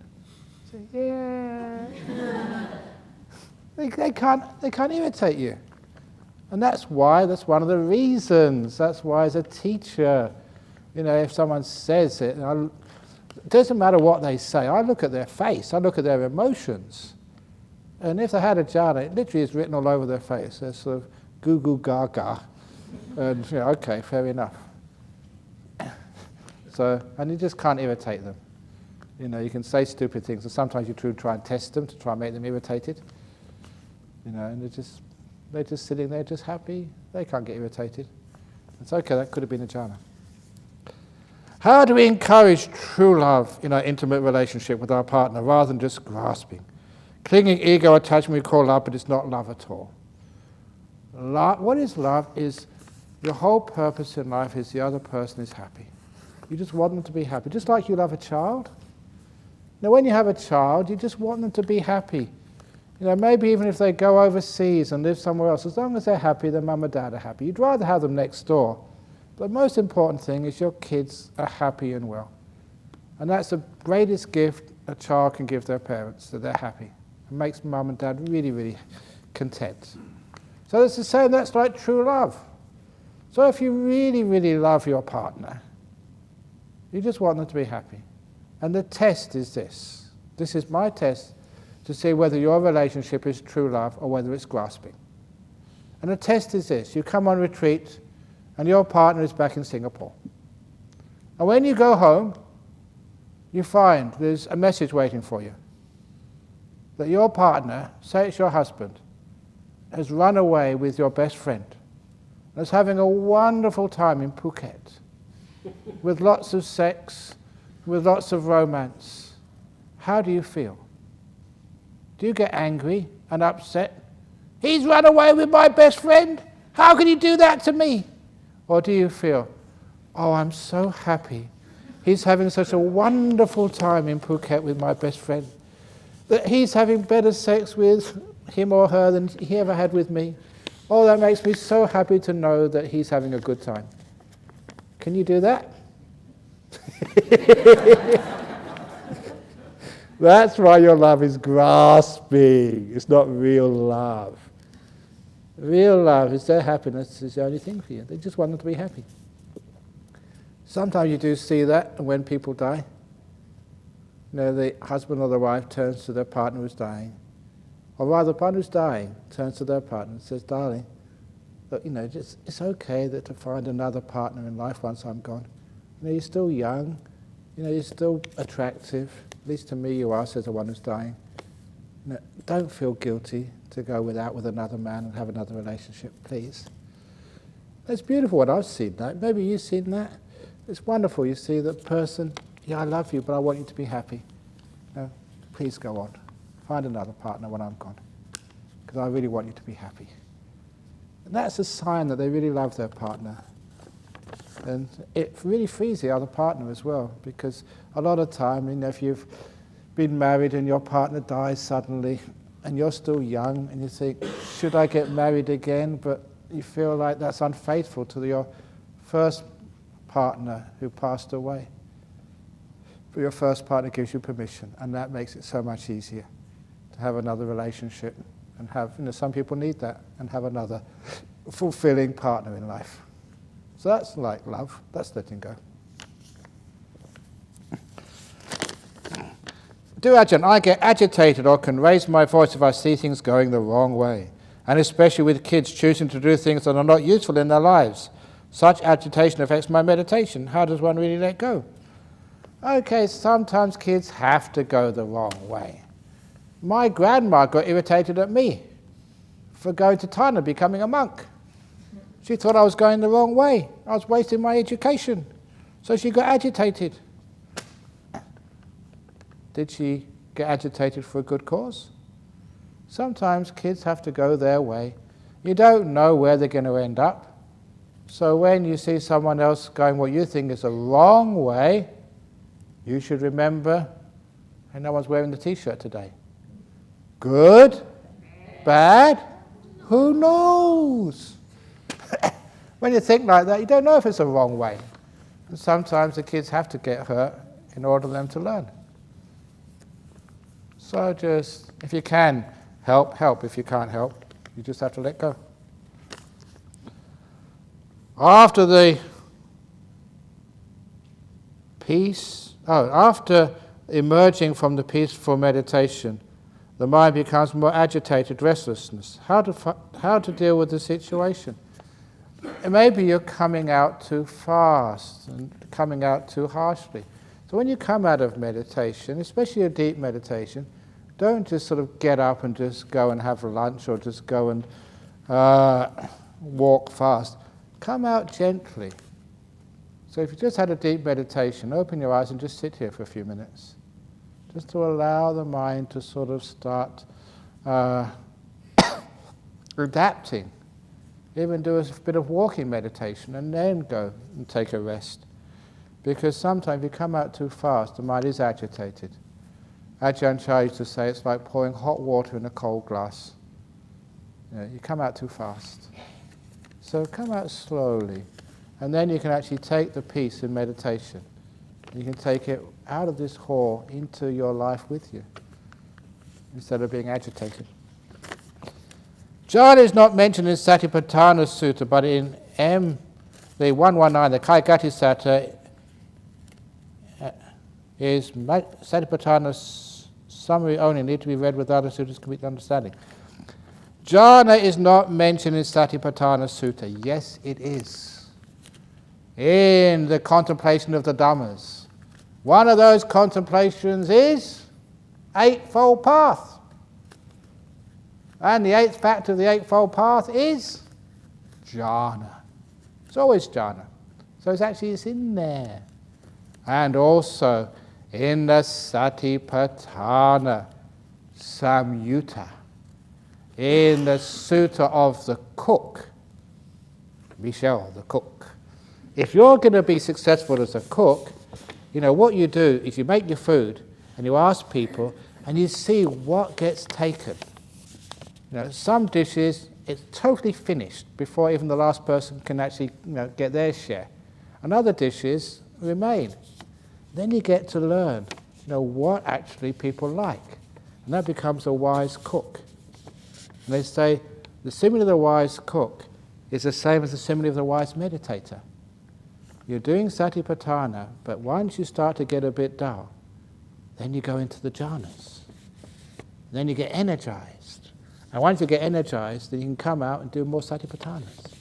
A: say, "Yeah." They can't irritate you. And that's one of the reasons. That's why as a teacher, if someone says it, it doesn't matter what they say. I look at their face, I look at their emotions. And if they had a jhana, it literally is written all over their face. They're sort of goo goo gaga. And okay, fair enough. And you just can't irritate them. You can say stupid things, and sometimes you try and test them to try and make them irritated. And they're just sitting there, just happy. They can't get irritated. It's okay, that could have been a jhana. How do we encourage true love in our intimate relationship with our partner rather than just grasping? Clinging ego attachment we call love, but it's not love at all. What is love is your whole purpose in life is the other person is happy. You just want them to be happy, just like you love a child. Now when you have a child, you just want them to be happy. Maybe even if they go overseas and live somewhere else, as long as they're happy, their mum and dad are happy. You'd rather have them next door. But the most important thing is your kids are happy and well. And that's the greatest gift a child can give their parents, that they're happy. It makes mum and dad really, really content. So it's the same, that's like true love. So if you really, really love your partner, you just want them to be happy. And the test is this. This is my test to see whether your relationship is true love or whether it's grasping. And the test is this. You come on retreat and your partner is back in Singapore. And when you go home, you find there's a message waiting for you. That your partner, say it's your husband, has run away with your best friend and is having a wonderful time in Phuket with lots of sex, with lots of romance. How do you feel? Do you get angry and upset? He's run away with my best friend? How can you do that to me? Or do you feel, oh, I'm so happy. He's having such a wonderful time in Phuket with my best friend, that he's having better sex with him or her than he ever had with me. Oh, that makes me so happy to know that he's having a good time. Can you do that? That's why your love is grasping. It's not real love. Real love is their happiness is the only thing for you. They just want them to be happy. Sometimes you do see that when people die. The husband or the wife turns to their partner who's dying. Or rather, the partner who's dying turns to their partner and says, darling, look, it's okay to find another partner in life once I'm gone. You're still young. You're still attractive. At least to me you are, says the one who's dying. Don't feel guilty to go with another man and have another relationship, please. It's beautiful what I've seen that. Maybe you've seen that. It's wonderful. You see that person, yeah, I love you, but I want you to be happy. No, please go on. Find another partner when I'm gone, because I really want you to be happy. And that's a sign that they really love their partner. And it really frees the other partner as well, because a lot of time, if you've been married and your partner dies suddenly, and you're still young, and you think, should I get married again? But you feel like that's unfaithful to your first partner who passed away. But your first partner gives you permission, and that makes it so much easier to have another relationship and have, some people need that, and have another fulfilling partner in life. So that's like love, that's letting go. Do Ajahn, I get agitated or can raise my voice if I see things going the wrong way, and especially with kids choosing to do things that are not useful in their lives. Such agitation affects my meditation. How does one really let go? Okay, sometimes kids have to go the wrong way. My grandma got irritated at me for going to Thailand, becoming a monk. She thought I was going the wrong way. I was wasting my education. So she got agitated. Did she get agitated for a good cause? Sometimes kids have to go their way. You don't know where they're going to end up. So when you see someone else going what you think is a wrong way, you should remember, and no one's wearing the t-shirt today. Good? Bad? Who knows? When you think like that, you don't know if it's a wrong way. And sometimes the kids have to get hurt in order for them to learn. So just, if you can, help. If you can't help, you just have to let go. After emerging from the peaceful meditation, the mind becomes more agitated, restlessness. How to deal with the situation? Maybe you're coming out too fast and coming out too harshly. So when you come out of meditation, especially a deep meditation, don't just sort of get up and just go and have lunch or just go and walk fast. Come out gently. So if you just had a deep meditation, open your eyes and just sit here for a few minutes. Just to allow the mind to sort of start adapting. Even do a bit of walking meditation and then go and take a rest. Because sometimes if you come out too fast, the mind is agitated. Ajahn used to say it's like pouring hot water in a cold glass. You come out too fast. So come out slowly. And then you can actually take the peace in meditation. You can take it out of this hall into your life with you, instead of being agitated. Jhana is not mentioned in Satipatthana Sutta, but in the 119, the Kayagati Sutta, is Satipatthana summary only, need to be read with other suttas to complete understanding. Jhana is not mentioned in Satipatthana Sutta. Yes, it is. In the contemplation of the Dhammas. One of those contemplations is Eightfold Path. And the eighth factor of the Eightfold Path is jhana. It's always jhana. So it's in there. And also in the Satipatthana Samyutta, in the Sutta of the cook, Michelle, the cook. If you're going to be successful as a cook, what you do is you make your food and you ask people and you see what gets taken. Some dishes, it's totally finished before even the last person can actually get their share. And other dishes remain. Then you get to learn what actually people like. And that becomes a wise cook. And they say the simile of the wise cook is the same as the simile of the wise meditator. You're doing satipatthana, but once you start to get a bit dull, then you go into the jhanas. Then you get energized. And once you get energized, then you can come out and do more satipatthanas.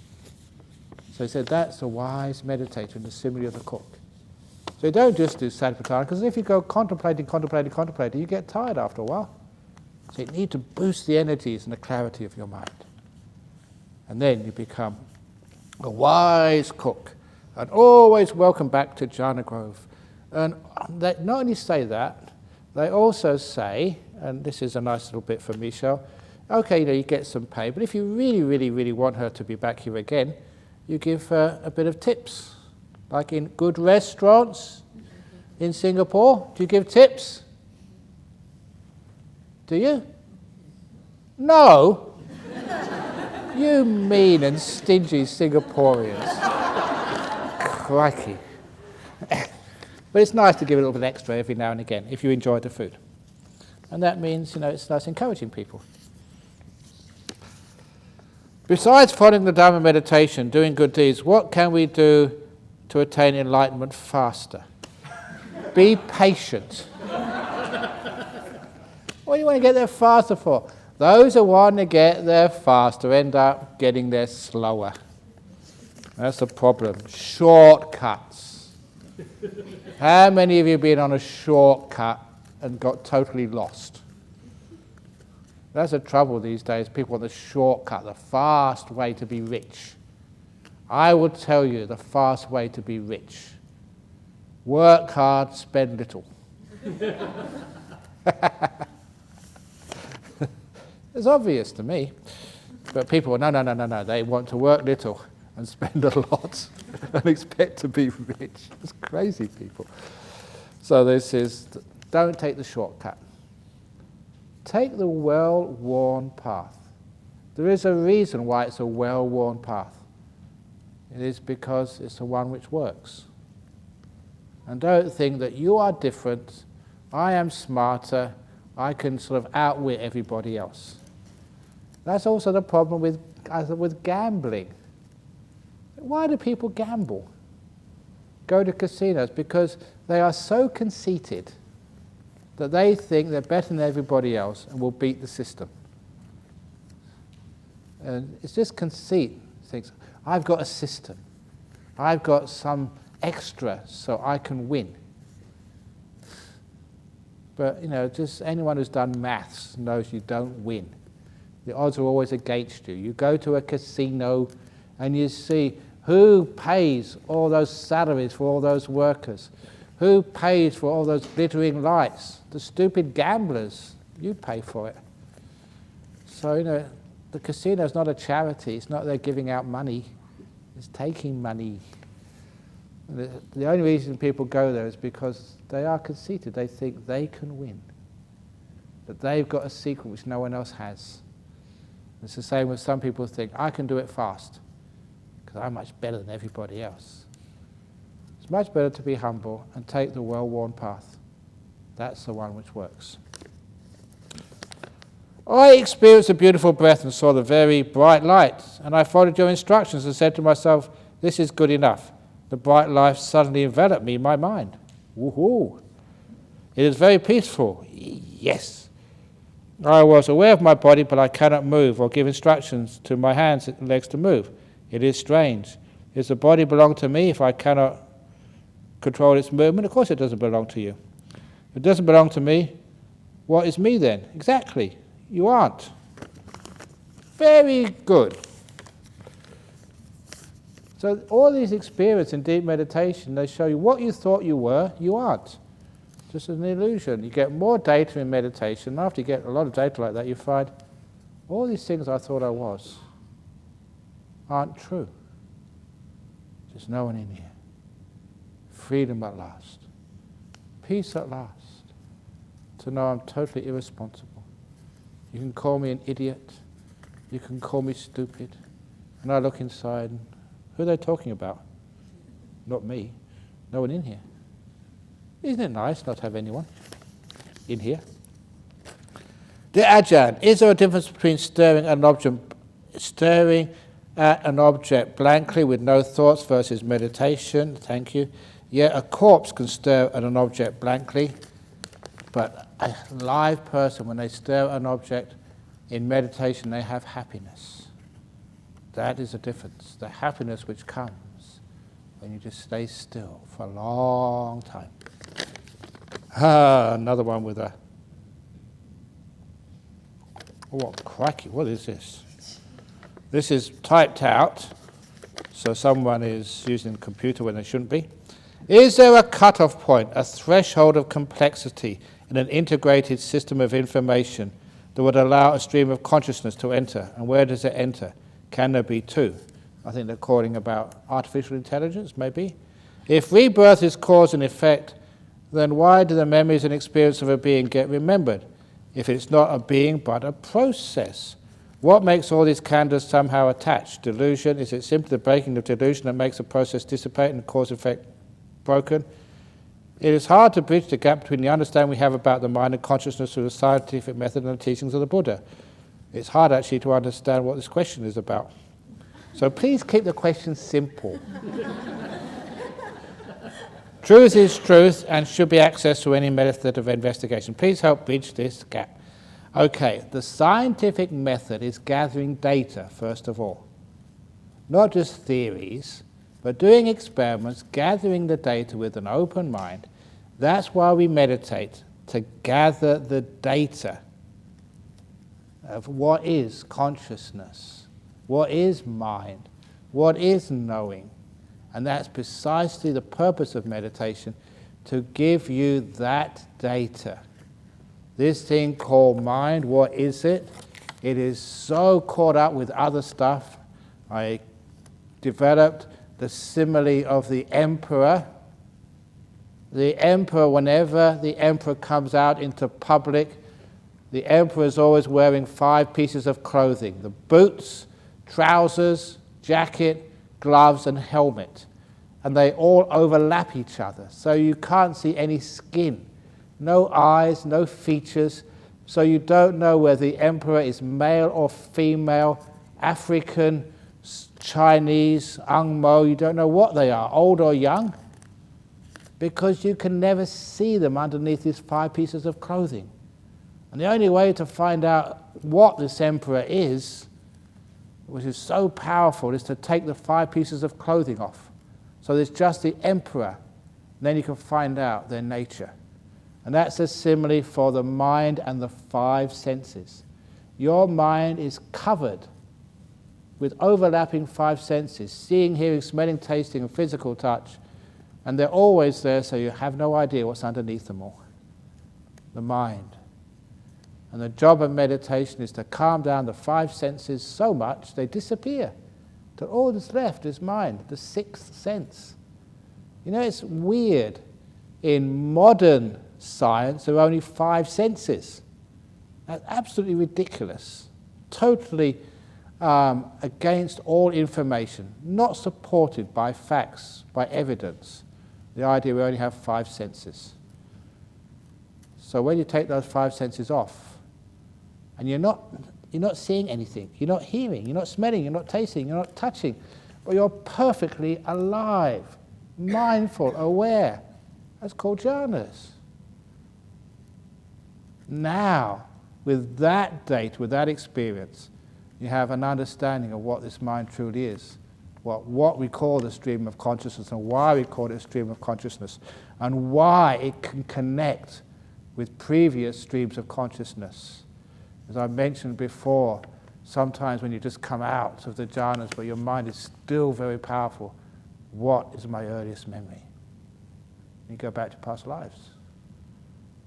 A: So he said that's a wise meditator in the simile of the cook. So you don't just do satipatthana, because if you go contemplating, you get tired after a while. So you need to boost the energies and the clarity of your mind. And then you become a wise cook. And always welcome back to Jhana Grove. And they not only say that, they also say, and this is a nice little bit for Michelle, okay, you get some pay, but if you really, really, really want her to be back here again, you give her a bit of tips. Like in good restaurants in Singapore, do you give tips? Do you? No. You mean and stingy Singaporeans. Crikey. But it's nice to give a little bit extra every now and again if you enjoy the food. And that means, it's nice encouraging people. Besides following the Dhamma meditation, doing good deeds, what can we do to attain enlightenment faster? Be patient. What do you want to get there faster for? Those who want to get there faster end up getting there slower. That's the problem. Shortcuts. How many of you have been on a shortcut and got totally lost? That's the trouble these days. People want the shortcut, the fast way to be rich. I will tell you the fast way to be rich. Work hard, spend little. It's obvious to me. But people, no. They want to work little and spend a lot and expect to be rich. It's crazy, people. So this is, don't take the shortcut. Take the well-worn path. There is a reason why it's a well-worn path. It is because it's the one which works. And don't think that you are different, I am smarter, I can sort of outwit everybody else. That's also the problem with gambling. Why do people gamble? Go to casinos? Because they are so conceited that they think they're better than everybody else and will beat the system. And it's just conceit. Thinks, I've got a system. I've got some extra so I can win. But, just anyone who's done maths knows you don't win. The odds are always against you. You go to a casino and you see who pays all those salaries for all those workers. Who pays for all those glittering lights? The stupid gamblers. You pay for it. So, the casino is not a charity. It's not they're giving out money. It's taking money. The only reason people go there is because they are conceited. They think they can win. That they've got a secret which no one else has. It's the same with some people think, I can do it fast because I'm much better than everybody else. It's much better to be humble and take the well-worn path. That's the one which works. I experienced a beautiful breath and saw the very bright light, and I followed your instructions and said to myself, this is good enough. The bright light suddenly enveloped me in my mind. Woohoo! It is very peaceful. Yes. I was aware of my body, but I cannot move or give instructions to my hands and legs to move. It is strange. Does the body belong to me if I cannot control its movement? Of course it doesn't belong to you. If it doesn't belong to me, what is me then? Exactly. You aren't. Very good. So all these experiences in deep meditation, they show you what you thought you were, you aren't. Just an illusion. You get more data in meditation. After you get a lot of data like that, you find all these things I thought I was aren't true. There's no one in here. Freedom at last. Peace at last. To know I'm totally irresponsible. You can call me an idiot. You can call me stupid. And I look inside, and who are they talking about? Not me. No one in here. Isn't it nice not to have anyone in here? Dear Ajahn, is there a difference between staring at an object blankly with no thoughts versus meditation? Thank you. Yeah, a corpse can stare at an object blankly, but a live person, when they stare at an object in meditation, they have happiness. That is the difference. The happiness which comes when you just stay still for a long time. Another one with a... Oh, crikey, what is this? This is typed out, so someone is using the computer when they shouldn't be. Is there a cut-off point, a threshold of complexity in an integrated system of information that would allow a stream of consciousness to enter? And where does it enter? Can there be two? I think they're calling about artificial intelligence, maybe. If rebirth is cause and effect, then why do the memories and experience of a being get remembered? If it's not a being but a process. What makes all these khandhas somehow attached? Delusion? Is it simply the breaking of delusion that makes the process dissipate and the cause-effect broken? It is hard to bridge the gap between the understanding we have about the mind and consciousness through the scientific method and the teachings of the Buddha. It's hard actually to understand what this question is about. So please keep the question simple. Truth is truth and should be accessed through any method of investigation. Please help bridge this gap. Okay, the scientific method is gathering data, first of all. Not just theories, but doing experiments, gathering the data with an open mind. That's why we meditate, to gather the data of what is consciousness, what is mind, what is knowing. And that's precisely the purpose of meditation, to give you that data. This thing called mind, what is it? It is so caught up with other stuff. I developed the simile of the emperor. The emperor, whenever the emperor comes out into public, the emperor is always wearing 5 pieces of clothing: the boots, trousers, jacket, gloves, and helmet. And they all overlap each other, so you can't see any skin, no eyes, no features, so you don't know whether the emperor is male or female, African, Chinese, Angmo. You don't know what they are, old or young, because you can never see them underneath these 5 pieces of clothing. And the only way to find out what this emperor is, which is so powerful, is to take the 5 pieces of clothing off. So there's just the emperor, and then you can find out their nature. And that's a simile for the mind and the 5 senses. Your mind is covered with overlapping 5 senses: seeing, hearing, smelling, tasting, and physical touch. And they're always there, so you have no idea what's underneath them all. The mind. And the job of meditation is to calm down the 5 senses so much they disappear, till all that's left is mind, the 6th sense. You know, it's weird. In modern science, there are only 5 senses. That's absolutely ridiculous. Totally against all information, not supported by facts, by evidence. The idea we only have 5 senses. So when you take those 5 senses off, and you're not seeing anything, you're not hearing, you're not smelling, you're not tasting, you're not touching, but you're perfectly alive, mindful, aware. That's called jhanas. Now, with that date, with that experience, you have an understanding of what this mind truly is, what we call the stream of consciousness, and why we call it a stream of consciousness, and why it can connect with previous streams of consciousness. As I mentioned before, sometimes when you just come out of the jhanas, but your mind is still very powerful, what is my earliest memory? You go back to past lives.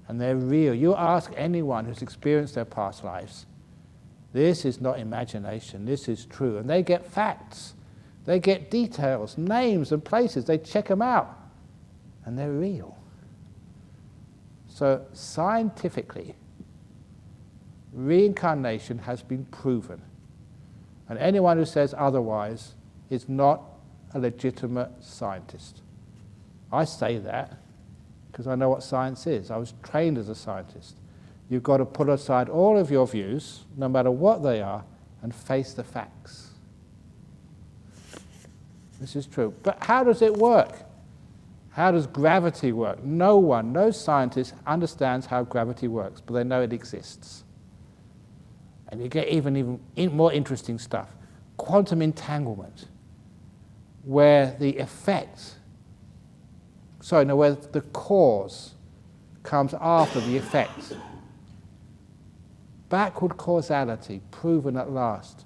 A: And they're real. You ask anyone who's experienced their past lives, this is not imagination, this is true. And they get facts, they get details, names and places, they check them out, and they're real. So scientifically, reincarnation has been proven. And anyone who says otherwise is not a legitimate scientist. I say that because I know what science is. I was trained as a scientist. You've got to put aside all of your views, no matter what they are, and face the facts. This is true. But how does it work? How does gravity work? No scientist understands how gravity works, but they know it exists. And you get even more interesting stuff. Quantum entanglement, where the where the cause comes after the effect. Backward causality, proven at last.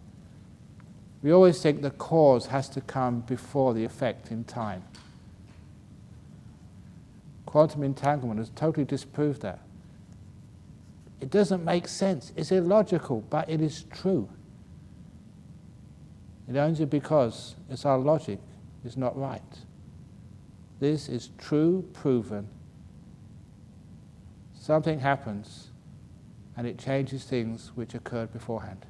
A: We always think the cause has to come before the effect in time. Quantum entanglement has totally disproved that. It doesn't make sense. It's illogical, but it is true. It only because it's our logic is not right. This is true, proven. Something happens, and it changes things which occurred beforehand.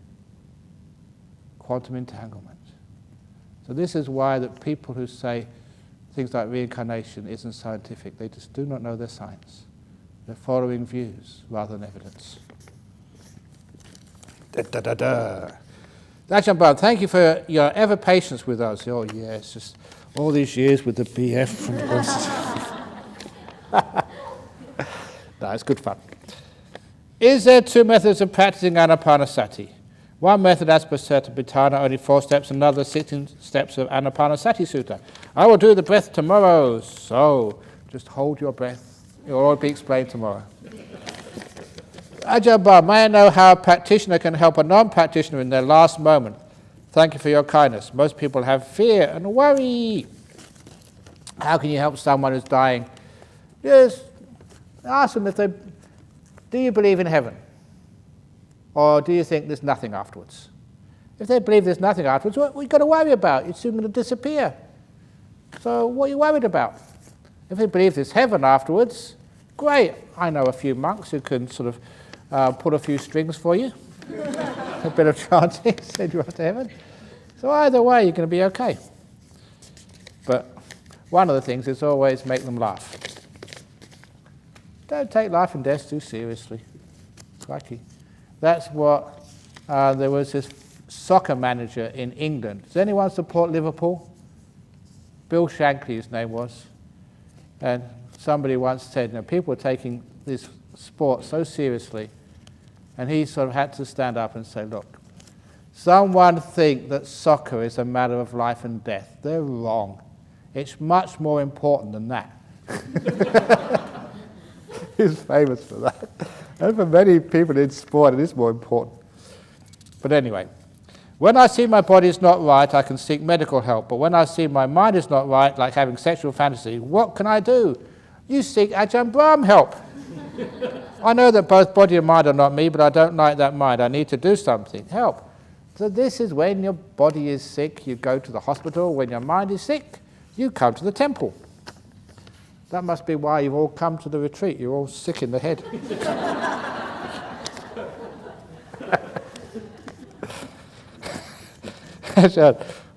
A: Quantum entanglement. So this is why that people who say things like reincarnation isn't scientific, they just do not know their science. They're following views rather than evidence. Ajahn Brahm, thank you for your ever patience with us. Oh yes, just all these years with the BF from the No, it's good fun. Is there 2 methods of practicing anapanasati? One method as per Satipatthana, only 4 steps, another 16 steps of Anapanasati Sutta. I will do the breath tomorrow, so just hold your breath. It will all be explained tomorrow. Ajahn Brahm, may I know how a practitioner can help a non-practitioner in their last moment? Thank you for your kindness. Most people have fear and worry. How can you help someone who's dying? Just ask them do you believe in heaven? Or do you think there's nothing afterwards? If they believe there's nothing afterwards, what are you got to worry about? You're soon going to disappear. So what are you worried about? If they believe there's heaven afterwards, great. I know a few monks who can sort of pull a few strings for you. A bit of chanting, send you off to heaven. So either way, you're going to be okay. But one of the things is always make them laugh. Don't take life and death too seriously. Crikey. That's what, there was this soccer manager in England. Does anyone support Liverpool? Bill Shankly, his name was. And somebody once said, people are taking this sport so seriously. And he sort of had to stand up and say, look, someone think that soccer is a matter of life and death. They're wrong. It's much more important than that. He's famous for that. And for many people in sport, it is more important. But anyway, when I see my body is not right, I can seek medical help. But when I see my mind is not right, like having sexual fantasy, what can I do? You seek Ajahn Brahm help. I know that both body and mind are not me, but I don't like that mind. I need to do something. Help. So this is when your body is sick, you go to the hospital. When your mind is sick, you come to the temple. That must be why you've all come to the retreat. You're all sick in the head.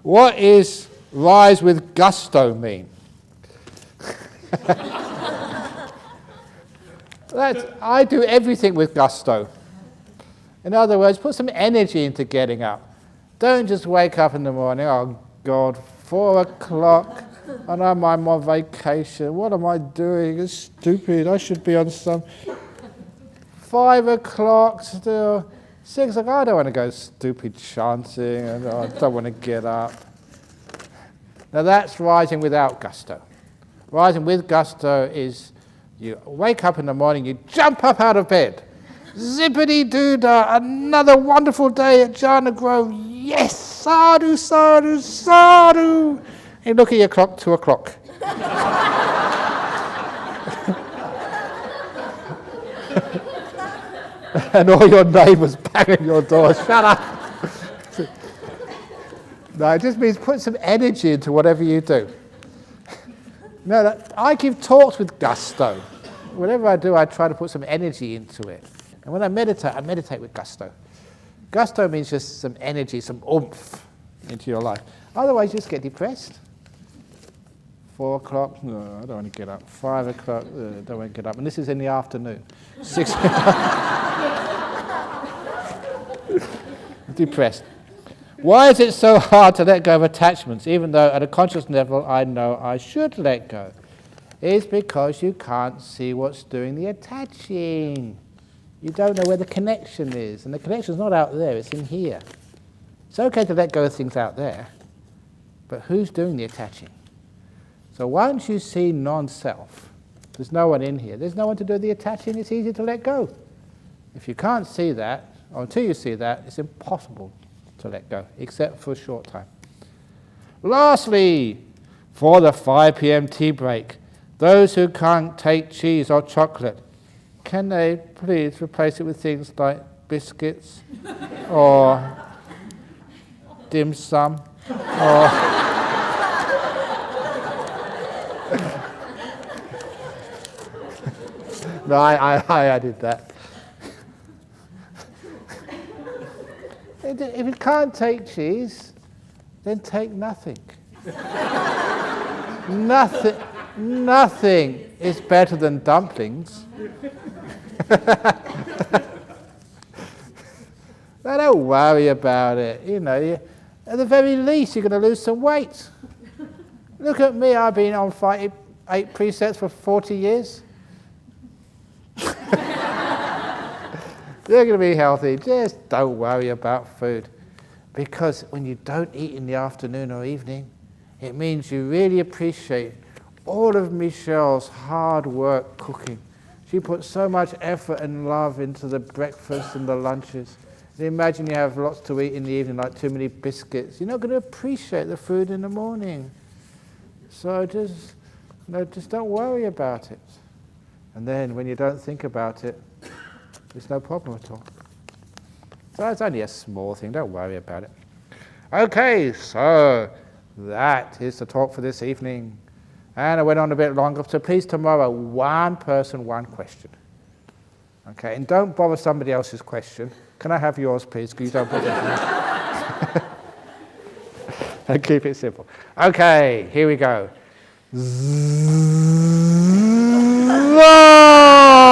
A: What is rise with gusto mean? I do everything with gusto. In other words, put some energy into getting up. Don't just wake up in the morning, oh God, 4 o'clock, and I'm on vacation. What am I doing? It's stupid. I should be on some... 5 o'clock still. 6 o'clock, I don't want to go stupid chanting, and I don't want to get up. Now that's rising without gusto. Rising with gusto is you wake up in the morning, you jump up out of bed. Zippity-doo-dah, another wonderful day at Jhana Grove. Yes, sadhu, sadhu, sadhu. You look at your clock, 2 o'clock. And all your neighbours banging your door, shut up. No, it just means put some energy into whatever you do. No, I give talks with gusto. Whatever I do, I try to put some energy into it. And when I meditate with gusto. Gusto means just some energy, some oomph into your life. Otherwise, you just get depressed. 4 o'clock, no, I don't want to get up. 5 o'clock, don't want to get up. And this is in the afternoon. 6 depressed. Why is it so hard to let go of attachments, even though at a conscious level I know I should let go? It's because you can't see what's doing the attaching. You don't know where the connection is, and the connection's not out there, it's in here. It's okay to let go of things out there, but who's doing the attaching? So once you see non-self, there's no one in here, there's no one to do the attaching, it's easy to let go. If you can't see that, or until you see that, it's impossible to let go, except for a short time. Lastly, for the 5 p.m. tea break, those who can't take cheese or chocolate, can they please replace it with things like biscuits or dim sum or no, I did that. If you can't take cheese, then take nothing. Nothing is better than dumplings. Don't worry about it. You know, at the very least, you're going to lose some weight. Look at me. I've been on 8 precepts for 40 years. You're going to be healthy. Just don't worry about food. Because when you don't eat in the afternoon or evening, it means you really appreciate all of Michelle's hard work cooking. She put so much effort and love into the breakfast and the lunches. Imagine you have lots to eat in the evening, like too many biscuits. You're not going to appreciate the food in the morning. So just don't worry about it. And then when you don't think about it, there's no problem at all. So it's only a small thing, don't worry about it. Okay, so that is the talk for this evening. And I went on a bit longer, so please tomorrow, one person, one question. Okay, and don't bother somebody else's question. Can I have yours, please? Because you don't put it in. And keep it simple. Okay, here we go. Zzz.